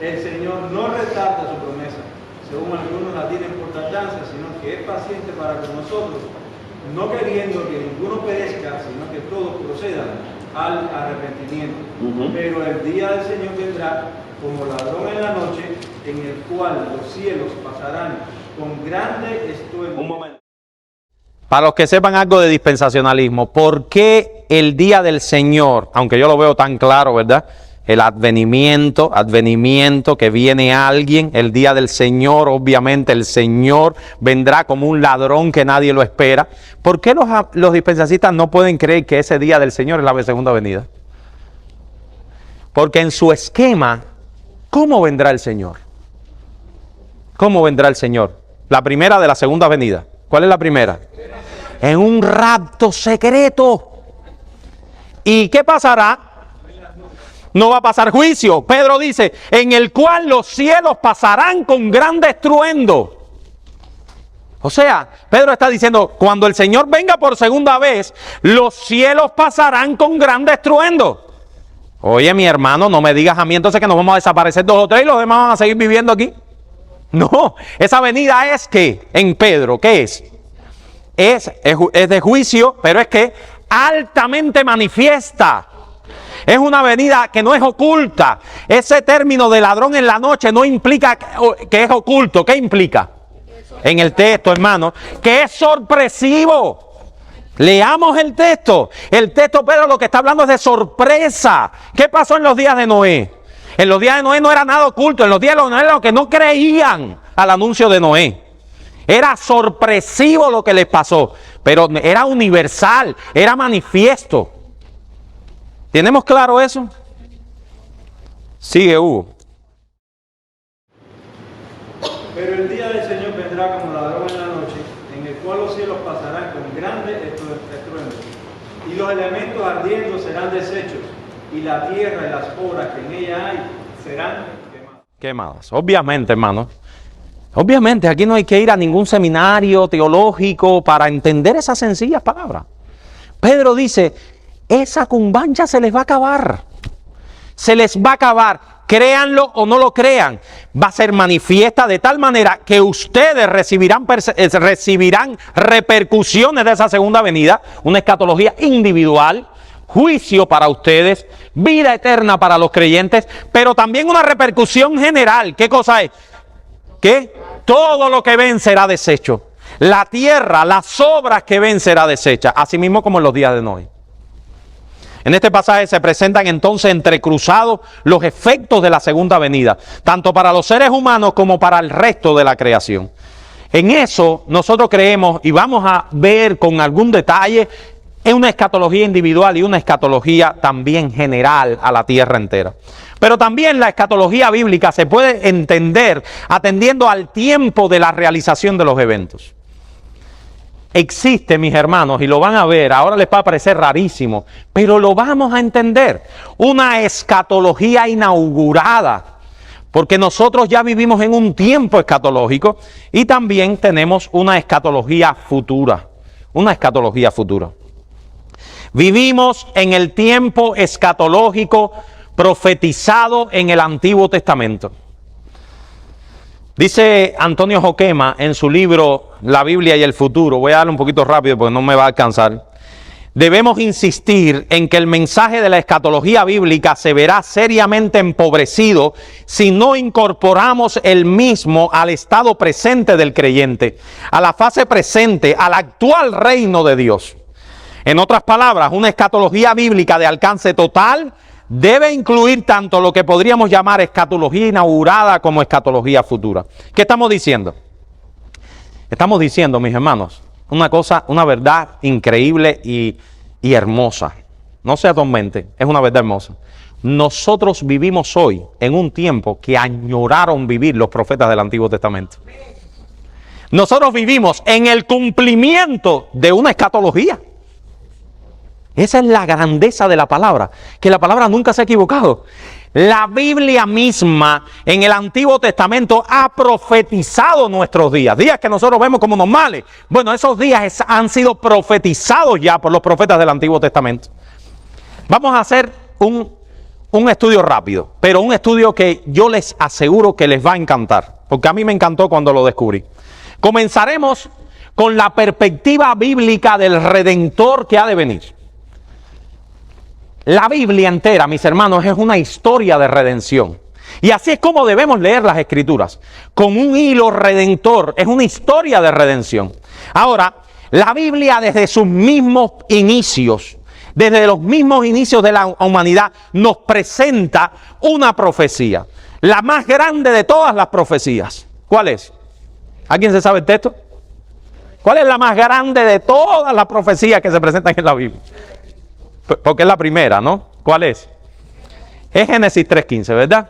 El Señor no retarda su promesa, según algunos la tienen por tardanza, sino que es paciente para con nosotros, no queriendo que ninguno perezca, sino que todos procedan al arrepentimiento. Pero el día del Señor vendrá como ladrón en la noche, en el cual los cielos pasarán con grande estruendo. Un momento. Para los que sepan algo de dispensacionalismo, ¿por qué el día del Señor, aunque yo lo veo tan claro, ¿verdad? El advenimiento que viene alguien, el día del Señor, obviamente el Señor vendrá como un ladrón que nadie lo espera. ¿Por qué los dispensacistas no pueden creer que ese día del Señor es la segunda venida? Porque en su esquema, ¿cómo vendrá el Señor? ¿Cómo vendrá el Señor? La primera de la segunda venida. ¿Cuál es la primera? En un rapto secreto. ¿Y qué pasará? No va a pasar juicio. Pedro dice, en el cual los cielos pasarán con gran estruendo. O sea, Pedro está diciendo, cuando el Señor venga por segunda vez, los cielos pasarán con gran estruendo. Oye, mi hermano, no me digas a mí entonces que nos vamos a desaparecer 2 o 3 y los demás van a seguir viviendo aquí. No, esa venida es que, en Pedro, ¿qué es? Es de juicio, pero es que altamente manifiesta. Es una venida que no es oculta. Ese término de ladrón en la noche no implica que es oculto. ¿Qué implica? En el texto, hermano, que es sorpresivo. Leamos el texto. El texto, Pedro, lo que está hablando es de sorpresa. ¿Qué pasó en los días de Noé? En los días de Noé no era nada oculto. En los días de Noé era lo que no creían al anuncio de Noé. Era sorpresivo lo que les pasó, pero era universal, era manifiesto. ¿Tenemos claro eso? Sigue, Hugo. Pero el día del Señor vendrá como ladrón en la noche, en el cual los cielos pasarán con grande estruendo, y los elementos ardiendo serán deshechos, y la tierra y las obras que en ella hay serán quemadas. Obviamente, hermano. Obviamente, aquí no hay que ir a ningún seminario teológico para entender esas sencillas palabras. Pedro dice, esa cumbancha se les va a acabar. Se les va a acabar. Créanlo o no lo crean. Va a ser manifiesta de tal manera que ustedes recibirán repercusiones de esa segunda venida. Una escatología individual. Juicio para ustedes. Vida eterna para los creyentes. Pero también una repercusión general. ¿Qué cosa es? Que todo lo que ven será deshecho. La tierra, las obras que ven será deshecha. Así mismo como en los días de Noé. En este pasaje se presentan entonces entrecruzados los efectos de la segunda venida, tanto para los seres humanos como para el resto de la creación. En eso nosotros creemos y vamos a ver con algún detalle en una escatología individual y una escatología también general a la tierra entera. Pero también la escatología bíblica se puede entender atendiendo al tiempo de la realización de los eventos. Existe, mis hermanos, y lo van a ver, ahora les va a parecer rarísimo, pero lo vamos a entender, una escatología inaugurada, porque nosotros ya vivimos en un tiempo escatológico y también tenemos una escatología futura, Vivimos en el tiempo escatológico profetizado en el Antiguo Testamento. Dice Antonio Joquema en su libro La Biblia y el futuro, voy a darle un poquito rápido porque no me va a alcanzar. Debemos insistir en que el mensaje de la escatología bíblica se verá seriamente empobrecido si no incorporamos el mismo al estado presente del creyente, a la fase presente, al actual reino de Dios. En otras palabras, una escatología bíblica de alcance total debe incluir tanto lo que podríamos llamar escatología inaugurada como escatología futura. ¿Qué estamos diciendo? Estamos diciendo, mis hermanos, una cosa, una verdad increíble y hermosa. No se atormente, es una verdad hermosa. Nosotros vivimos hoy en un tiempo que añoraron vivir los profetas del Antiguo Testamento. Nosotros vivimos en el cumplimiento de una escatología. Esa es la grandeza de la palabra, que la palabra nunca se ha equivocado. La Biblia misma en el Antiguo Testamento ha profetizado nuestros días, días que nosotros vemos como normales. Bueno, esos días han sido profetizados ya por los profetas del Antiguo Testamento. Vamos a hacer un estudio rápido, pero un estudio que yo les aseguro que les va a encantar, porque a mí me encantó cuando lo descubrí. Comenzaremos con la perspectiva bíblica del Redentor que ha de venir. La Biblia entera, mis hermanos, es una historia de redención. Y así es como debemos leer las Escrituras, con un hilo redentor. Es una historia de redención. Ahora, la Biblia desde sus mismos inicios, desde los mismos inicios de la humanidad, nos presenta una profecía. La más grande de todas las profecías. ¿Cuál es? ¿Alguien se sabe el texto? ¿Cuál es la más grande de todas las profecías que se presentan en la Biblia? Porque es la primera, ¿no? ¿Cuál es? Es Génesis 3:15, ¿verdad?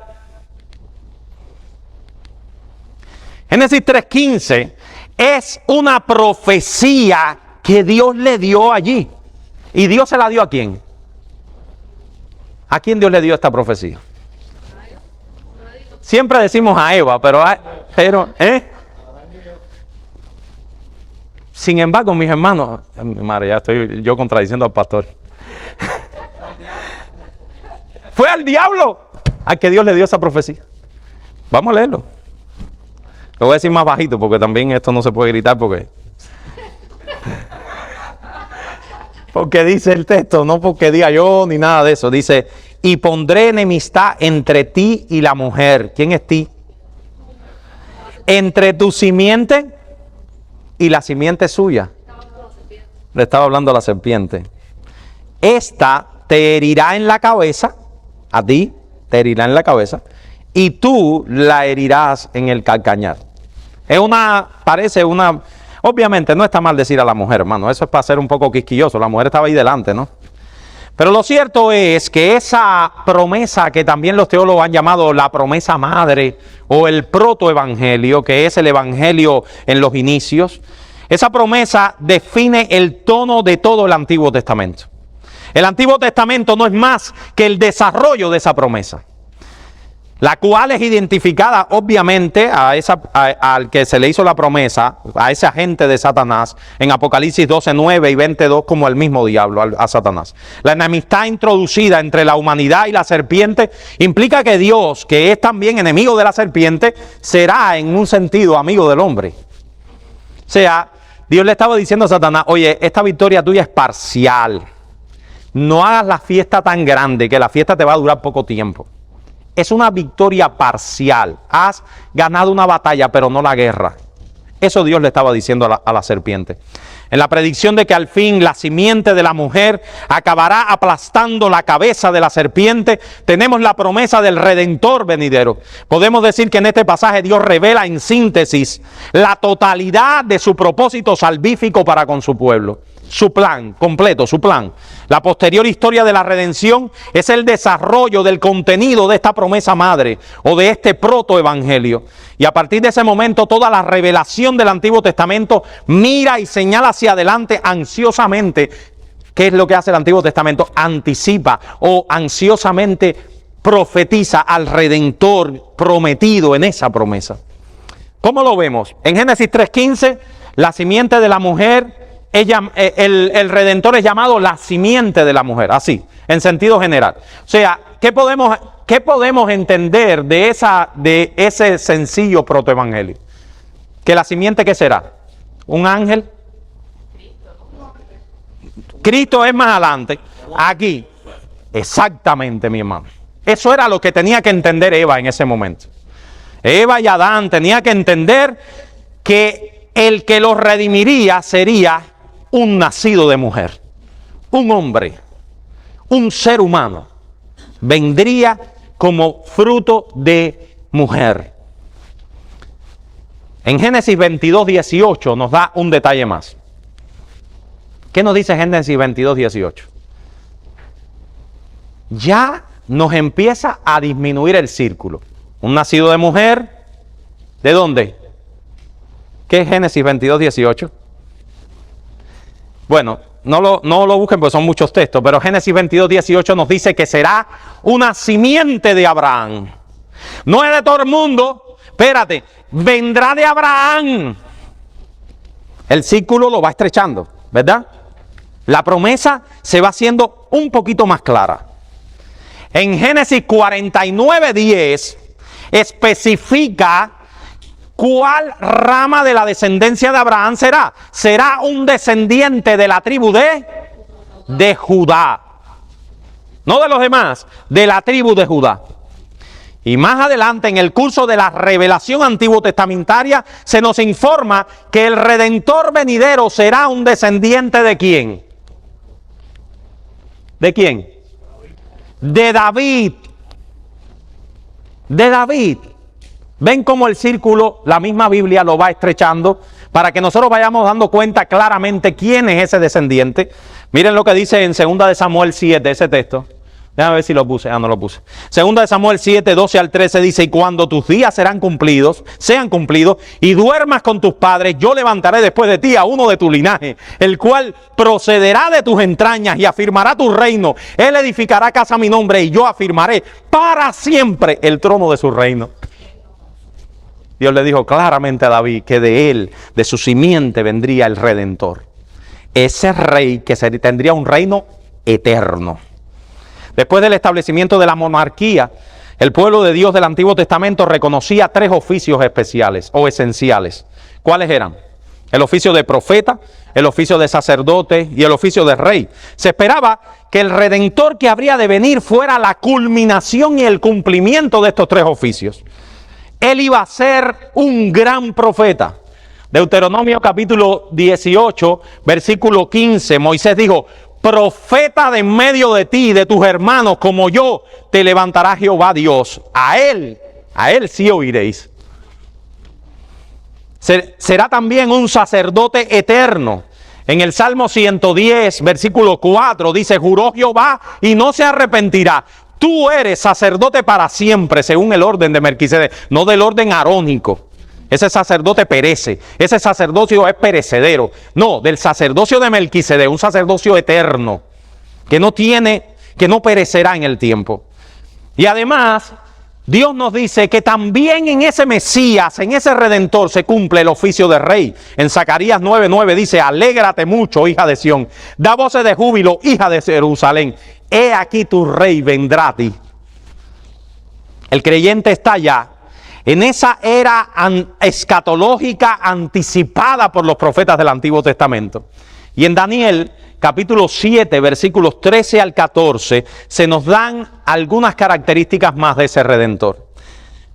Génesis 3:15 es una profecía que Dios le dio allí. ¿Y Dios se la dio a quién? ¿A quién Dios le dio esta profecía? Siempre decimos a Eva, pero sin embargo, mis hermanos, madre, ya estoy yo contradiciendo al pastor. Fue al diablo al que Dios le dio esa profecía. Vamos a leerlo. Lo voy a decir más bajito porque también esto no se puede gritar porque dice el texto, no porque diga yo ni nada de eso. Dice, y pondré enemistad entre ti y la mujer. ¿Quién es ti? Entre tu simiente y la simiente suya. Le estaba hablando a la serpiente. Esta te herirá en la cabeza, a ti te herirá en la cabeza, y tú la herirás en el calcañar. Obviamente no está mal decir a la mujer, hermano, eso es para ser un poco quisquilloso, la mujer estaba ahí delante, ¿no? Pero lo cierto es que esa promesa que también los teólogos han llamado la promesa madre o el protoevangelio, que es el evangelio en los inicios, esa promesa define el tono de todo el Antiguo Testamento. El Antiguo Testamento no es más que el desarrollo de esa promesa, la cual es identificada obviamente al que se le hizo la promesa, a ese agente de Satanás, en Apocalipsis 12:9 y 22 como el mismo diablo a Satanás. La enemistad introducida entre la humanidad y la serpiente implica que Dios, que es también enemigo de la serpiente, será en un sentido amigo del hombre. O sea, Dios le estaba diciendo a Satanás, oye, esta victoria tuya es parcial. No hagas la fiesta tan grande, que la fiesta te va a durar poco tiempo. Es una victoria parcial. Has ganado una batalla, pero no la guerra. Eso Dios le estaba diciendo a la serpiente. En la predicción de que al fin la simiente de la mujer acabará aplastando la cabeza de la serpiente, tenemos la promesa del Redentor venidero. Podemos decir que en este pasaje Dios revela en síntesis la totalidad de su propósito salvífico para con su pueblo. Su plan completo, su plan. La posterior historia de la redención es el desarrollo del contenido de esta promesa madre o de este protoevangelio. Y a partir de ese momento toda la revelación del Antiguo Testamento mira y señala hacia adelante ansiosamente. ¿Qué es lo que hace el Antiguo Testamento? Anticipa o ansiosamente profetiza al Redentor prometido en esa promesa. ¿Cómo lo vemos? En Génesis 3:15, la simiente de la mujer, el Redentor es llamado la simiente de la mujer, así, en sentido general. O sea, ¿qué podemos entender de ese sencillo protoevangelio? Que la simiente, ¿qué será? ¿Un ángel? Cristo es más adelante. Aquí. Exactamente, mi hermano. Eso era lo que tenía que entender Eva en ese momento. Eva y Adán tenían que entender que el que los redimiría sería un nacido de mujer, un hombre, un ser humano, vendría como fruto de mujer. En Génesis 22:18 nos da un detalle más. ¿Qué nos dice Génesis 22:18? Ya nos empieza a disminuir el círculo. Un nacido de mujer, ¿de dónde? ¿Qué es Génesis 22:18? Bueno, no lo busquen porque son muchos textos, pero Génesis 22:18 nos dice que será una simiente de Abraham. No es de todo el mundo, espérate, vendrá de Abraham. El círculo lo va estrechando, ¿verdad? La promesa se va haciendo un poquito más clara. En Génesis 49:10 especifica cuál rama de la descendencia de Abraham será. Será un descendiente de la tribu de Judá. No de los demás, de la tribu de Judá. Y más adelante, en el curso de la revelación antiguo testamentaria, se nos informa que el Redentor venidero será un descendiente ¿de quién? ¿De quién? De David. De David. Ven cómo el círculo, la misma Biblia lo va estrechando para que nosotros vayamos dando cuenta claramente quién es ese descendiente. Miren lo que dice en 2 de Samuel 7, ese texto. Déjame ver si lo puse. No lo puse. 2 de Samuel 7, 12 al 13 dice: y cuando tus días sean cumplidos, y duermas con tus padres, yo levantaré después de ti a uno de tu linaje, el cual procederá de tus entrañas y afirmará tu reino. Él edificará casa a mi nombre y yo afirmaré para siempre el trono de su reino. Dios le dijo claramente a David que de él, de su simiente, vendría el Redentor. Ese rey que tendría un reino eterno. Después del establecimiento de la monarquía, el pueblo de Dios del Antiguo Testamento reconocía 3 oficios especiales o esenciales. ¿Cuáles eran? El oficio de profeta, el oficio de sacerdote y el oficio de rey. Se esperaba que el Redentor que habría de venir fuera la culminación y el cumplimiento de estos 3 oficios. Él iba a ser un gran profeta. Deuteronomio capítulo 18, versículo 15, Moisés dijo: profeta de en medio de ti, de tus hermanos, como yo, te levantará Jehová Dios. A él sí oiréis. Será también un sacerdote eterno. En el Salmo 110, versículo 4, dice: juró Jehová y no se arrepentirá. Tú eres sacerdote para siempre, según el orden de Melquisedec, no del orden arónico. Ese sacerdote perece, ese sacerdocio es perecedero. No, del sacerdocio de Melquisedec, un sacerdocio eterno, que no perecerá en el tiempo. Y además, Dios nos dice que también en ese Mesías, en ese Redentor, se cumple el oficio de rey. En Zacarías 9:9 dice: alégrate mucho, hija de Sión, da voces de júbilo, hija de Jerusalén. He aquí tu rey vendrá a ti. El creyente está ya en esa era escatológica anticipada por los profetas del Antiguo Testamento. Y en Daniel capítulo 7, versículos 13 al 14, se nos dan algunas características más de ese Redentor.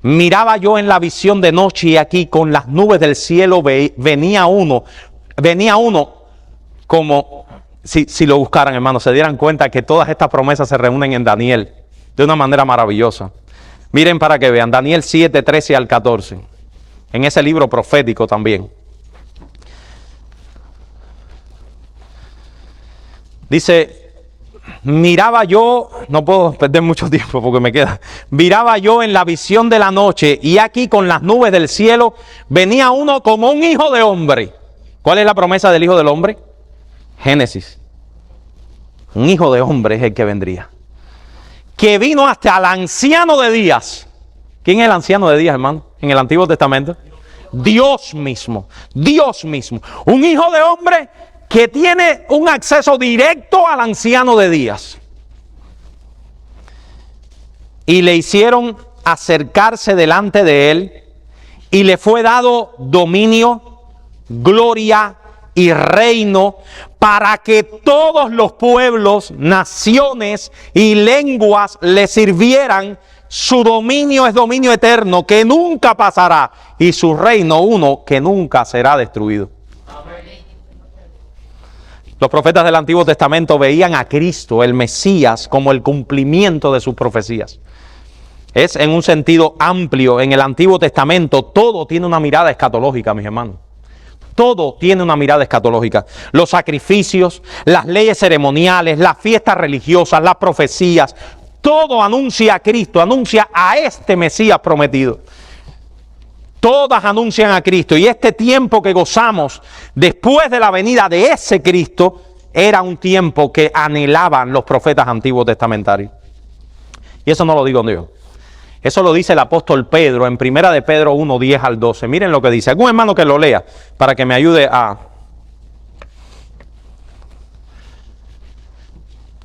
Miraba yo en la visión de noche y aquí con las nubes del cielo venía uno como... Si lo buscaran, hermanos, se dieran cuenta que todas estas promesas se reúnen en Daniel de una manera maravillosa. Miren para que vean, Daniel 7, 13 al 14, en ese libro profético también. Dice: miraba yo, no puedo perder mucho tiempo porque me queda. Miraba yo en la visión de la noche y aquí con las nubes del cielo venía uno como un hijo de hombre. ¿Cuál es la promesa del hijo del hombre? Génesis. Un hijo de hombre es el que vendría. Que vino hasta el anciano de días. ¿Quién es el anciano de días, hermano? En el Antiguo Testamento. Dios mismo. Dios mismo. Un hijo de hombre que tiene un acceso directo al anciano de días. Y le hicieron acercarse delante de él y le fue dado dominio, gloria y reino para que todos los pueblos, naciones y lenguas le sirvieran. Su dominio es dominio eterno que nunca pasará y su reino uno que nunca será destruido. Los profetas del Antiguo Testamento veían a Cristo, el Mesías, como el cumplimiento de sus profecías. Es en un sentido amplio. En el Antiguo Testamento todo tiene una mirada escatológica, mis hermanos. Todo tiene una mirada escatológica. Los sacrificios, las leyes ceremoniales, las fiestas religiosas, las profecías, todo anuncia a Cristo, anuncia a este Mesías prometido. todas anuncian a Cristo. Y este tiempo que gozamos después de la venida de ese Cristo era un tiempo que anhelaban los profetas antiguos testamentarios. Y eso no lo digo yo. Eso lo dice el apóstol Pedro en 1 de Pedro 1, 10 al 12. Miren lo que dice. Algún hermano que lo lea para que me ayude a...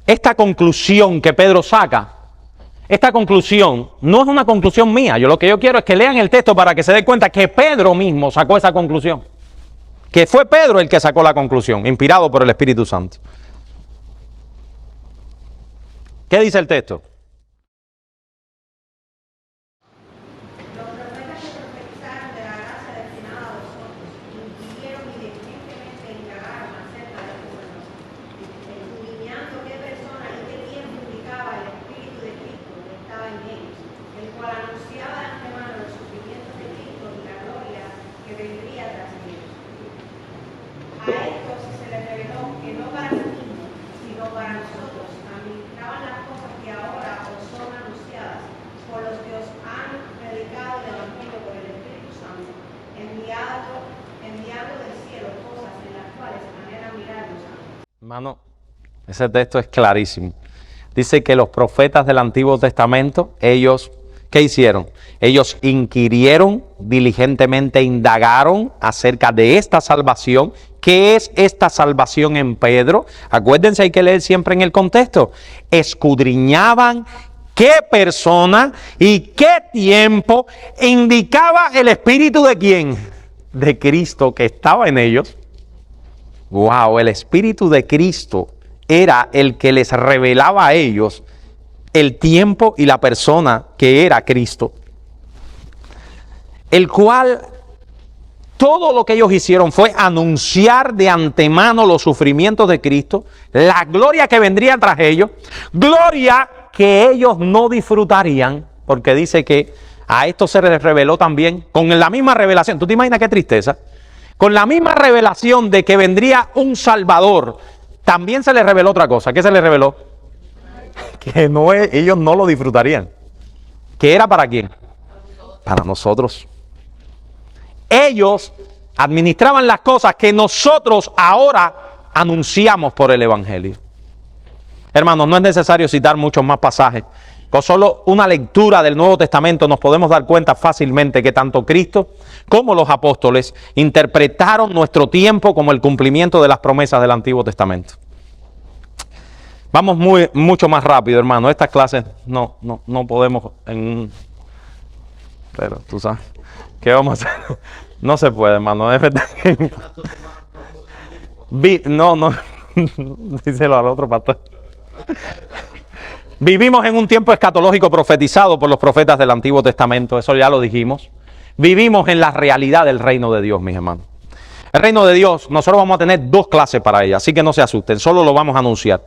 Esta conclusión que Pedro saca, esta conclusión no es una conclusión mía. Lo que yo quiero es que lean el texto para que se den cuenta que Pedro mismo sacó esa conclusión. Que fue Pedro el que sacó la conclusión, inspirado por el Espíritu Santo. ¿Qué dice el texto? Hermano, ese texto es clarísimo. Dice que los profetas del Antiguo Testamento, ellos, ¿qué hicieron? Ellos inquirieron, diligentemente indagaron acerca de esta salvación. ¿Qué es esta salvación en Pedro? Acuérdense, hay que leer siempre en el contexto. Escudriñaban qué persona y qué tiempo indicaba el Espíritu de quién? De Cristo que estaba en ellos. Wow, el Espíritu de Cristo era el que les revelaba a ellos el tiempo y la persona que era Cristo. El cual, todo lo que ellos hicieron fue anunciar de antemano los sufrimientos de Cristo, la gloria que vendría tras ellos, gloria que ellos no disfrutarían, porque dice que a esto se les reveló también, con la misma revelación. ¿Tú te imaginas qué tristeza? Con la misma revelación de que vendría un Salvador, también se les reveló otra cosa. ¿Qué se les reveló? Que no, ellos no lo disfrutarían. ¿Qué era para quién? Para nosotros. Ellos administraban las cosas que nosotros ahora anunciamos por el Evangelio. Hermanos, no es necesario citar muchos más pasajes. Con solo una lectura del Nuevo Testamento nos podemos dar cuenta fácilmente que tanto Cristo como los apóstoles interpretaron nuestro tiempo como el cumplimiento de las promesas del Antiguo Testamento. Vamos mucho más rápido, hermano. Estas clases no podemos pero tú sabes, ¿qué vamos a hacer? No se puede, hermano. Es verdad. No, díselo al otro pastor. Vivimos en un tiempo escatológico profetizado por los profetas del Antiguo Testamento, eso ya lo dijimos. Vivimos en la realidad del reino de Dios, mis hermanos. El reino de Dios, nosotros vamos a tener 2 clases para ella, así que no se asusten, solo lo vamos a anunciar.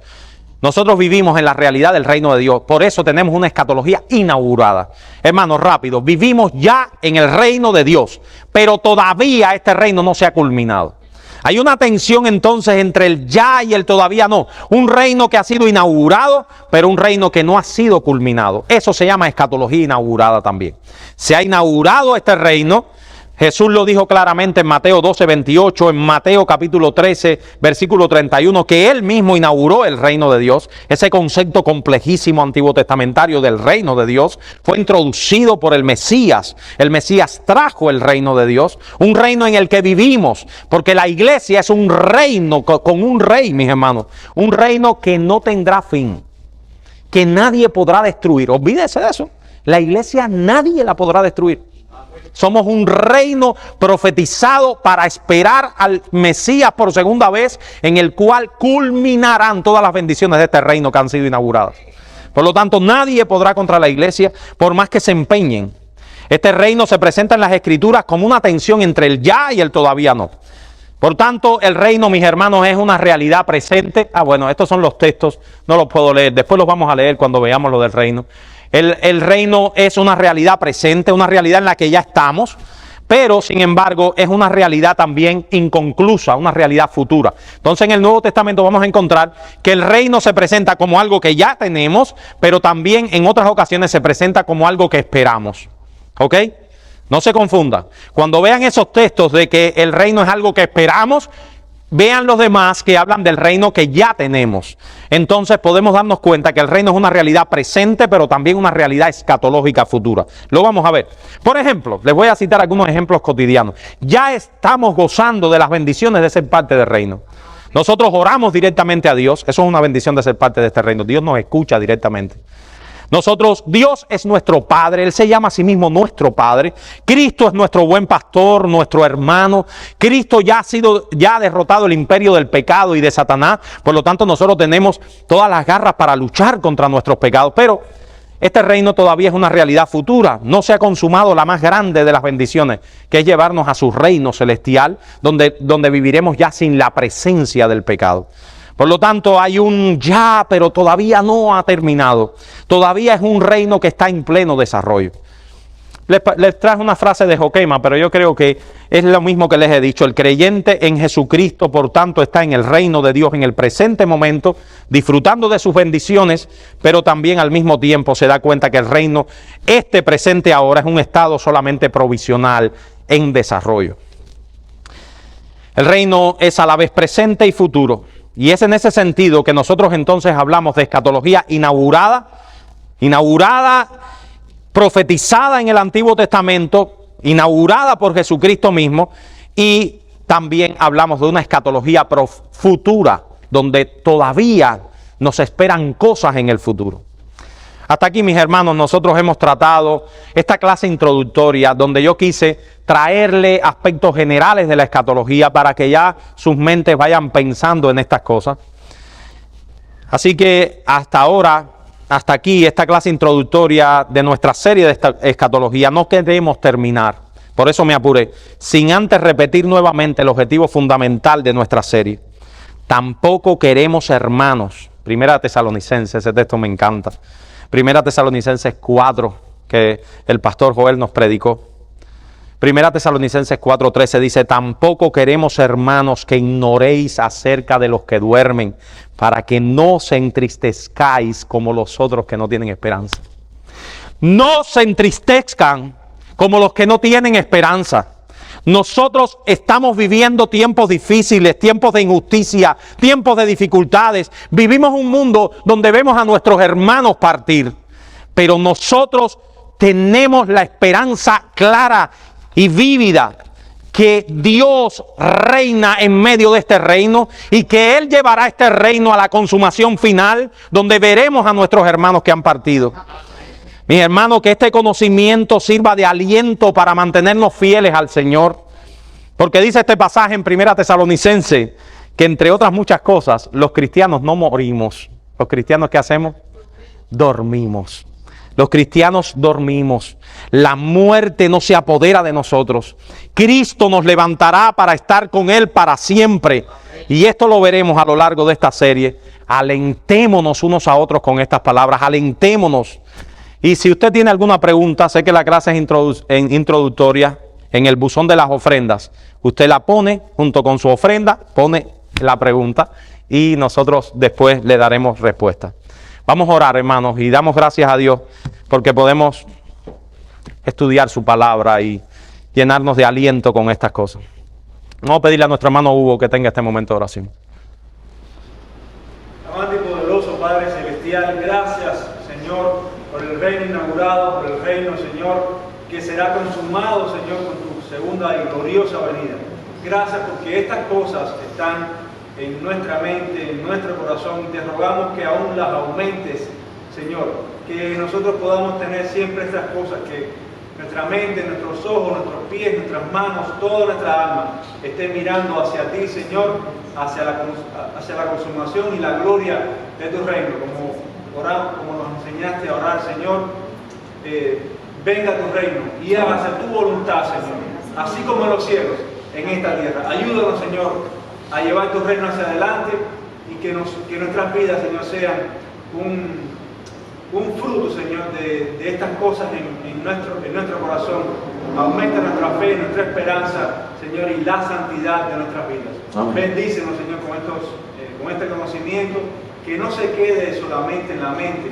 Nosotros vivimos en la realidad del reino de Dios, por eso tenemos una escatología inaugurada. Hermanos, rápido, vivimos ya en el reino de Dios, pero todavía este reino no se ha culminado. Hay una tensión entonces entre el ya y el todavía no. Un reino que ha sido inaugurado, pero un reino que no ha sido culminado. Eso se llama escatología inaugurada también. Se ha inaugurado este reino. Jesús lo dijo claramente en Mateo 12, 28, en Mateo capítulo 13, versículo 31, que Él mismo inauguró el reino de Dios. Ese concepto complejísimo antiguo testamentario del reino de Dios fue introducido por el Mesías. El Mesías trajo el reino de Dios, un reino en el que vivimos, porque la iglesia es un reino con un rey, mis hermanos, un reino que no tendrá fin, que nadie podrá destruir. Olvídese de eso. La iglesia nadie la podrá destruir. Somos un reino profetizado para esperar al Mesías por segunda vez, en el cual culminarán todas las bendiciones de este reino que han sido inauguradas. Por lo tanto, nadie podrá contra la iglesia por más que se empeñen. Este reino se presenta en las Escrituras como una tensión entre el ya y el todavía no. Por tanto, el reino, mis hermanos, es una realidad presente. Bueno, estos son los textos, no los puedo leer, después los vamos a leer cuando veamos lo del reino. El reino es una realidad presente, una realidad en la que ya estamos, pero sin embargo es una realidad también inconclusa, una realidad futura. Entonces en el Nuevo Testamento vamos a encontrar que el reino se presenta como algo que ya tenemos, pero también en otras ocasiones se presenta como algo que esperamos. ¿Ok? No se confundan. Cuando vean esos textos de que el reino es algo que esperamos, vean los demás que hablan del reino que ya tenemos. Entonces podemos darnos cuenta que el reino es una realidad presente, pero también una realidad escatológica futura. Lo vamos a ver. Por ejemplo, les voy a citar algunos ejemplos cotidianos. Ya estamos gozando de las bendiciones de ser parte del reino. Nosotros oramos directamente a Dios. Eso es una bendición de ser parte de este reino. Dios nos escucha directamente. Dios es nuestro Padre, Él se llama a sí mismo nuestro Padre. Cristo es nuestro buen pastor, nuestro hermano. Cristo ya ha derrotado el imperio del pecado y de Satanás. Por lo tanto, nosotros tenemos todas las garras para luchar contra nuestros pecados. Pero este reino todavía es una realidad futura. No se ha consumado la más grande de las bendiciones, que es llevarnos a su reino celestial, donde viviremos ya sin la presencia del pecado. Por lo tanto, hay un ya, pero todavía no ha terminado. Todavía es un reino que está en pleno desarrollo. Les traje una frase de Joquema, pero yo creo que es lo mismo que les he dicho. El creyente en Jesucristo, por tanto, está en el reino de Dios en el presente momento, disfrutando de sus bendiciones, pero también al mismo tiempo se da cuenta que el reino, este presente ahora, es un estado solamente provisional en desarrollo. El reino es a la vez presente y futuro. Y es en ese sentido que nosotros entonces hablamos de escatología inaugurada, profetizada en el Antiguo Testamento, inaugurada por Jesucristo mismo, y también hablamos de una escatología futura, donde todavía nos esperan cosas en el futuro. Hasta aquí, mis hermanos, nosotros hemos tratado esta clase introductoria donde yo quise traerle aspectos generales de la escatología para que ya sus mentes vayan pensando en estas cosas. Así que hasta ahora, hasta aquí, esta clase introductoria de nuestra serie de escatología, no queremos terminar. Por eso me apuré, sin antes repetir nuevamente el objetivo fundamental de nuestra serie. Tampoco queremos, hermanos, Primera Tesalonicenses, ese texto me encanta. Primera Tesalonicenses 4, que el pastor Joel nos predicó. Primera Tesalonicenses 4:13 dice: tampoco queremos, hermanos, que ignoréis acerca de los que duermen, para que no se entristezcáis como los otros que no tienen esperanza. No se entristezcan como los que no tienen esperanza. Nosotros estamos viviendo tiempos difíciles, tiempos de injusticia, tiempos de dificultades. Vivimos un mundo donde vemos a nuestros hermanos partir, pero nosotros tenemos la esperanza clara y vívida que Dios reina en medio de este reino y que Él llevará este reino a la consumación final, donde veremos a nuestros hermanos que han partido. Mis hermanos, que este conocimiento sirva de aliento para mantenernos fieles al Señor. Porque dice este pasaje en Primera Tesalonicense que, entre otras muchas cosas, los cristianos no morimos. ¿Los cristianos qué hacemos? Dormimos. Los cristianos dormimos. La muerte no se apodera de nosotros. Cristo nos levantará para estar con Él para siempre. Y esto lo veremos a lo largo de esta serie. Alentémonos unos a otros con estas palabras. Alentémonos. Y si usted tiene alguna pregunta, sé que la clase es introductoria, en el buzón de las ofrendas. Usted la pone junto con su ofrenda, pone la pregunta y nosotros después le daremos respuesta. Vamos a orar, hermanos, y damos gracias a Dios porque podemos estudiar su palabra y llenarnos de aliento con estas cosas. Vamos a pedirle a nuestro hermano Hugo que tenga este momento de oración. Amante y poderoso Padre Celestial, gracias, Señor, por el reino inaugurado, por el reino, Señor, que será consumado, Señor, con tu segunda y gloriosa venida. Gracias porque estas cosas están en nuestra mente, en nuestro corazón, y te rogamos que aún las aumentes, Señor, que nosotros podamos tener siempre estas cosas, que nuestra mente, nuestros ojos, nuestros pies, nuestras manos, toda nuestra alma esté mirando hacia ti, Señor, hacia la consumación y la gloria de tu reino, como nos enseñaste a orar, Señor. Venga tu reino y hágase tu voluntad, Señor, así como en los cielos, en esta tierra. Ayúdanos, Señor, a llevar tu reino hacia adelante y que nuestras vidas, Señor, sean un fruto, Señor, de estas cosas en nuestro corazón. Aumenta nuestra fe, nuestra esperanza, Señor, y la santidad de nuestras vidas. Amén. Bendícenos, Señor, con este conocimiento, que no se quede solamente en la mente.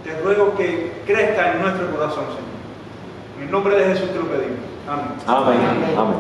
Te ruego que crezca en nuestro corazón, Señor. En el nombre de Jesús te lo pedimos. Amén. Amén. Amén.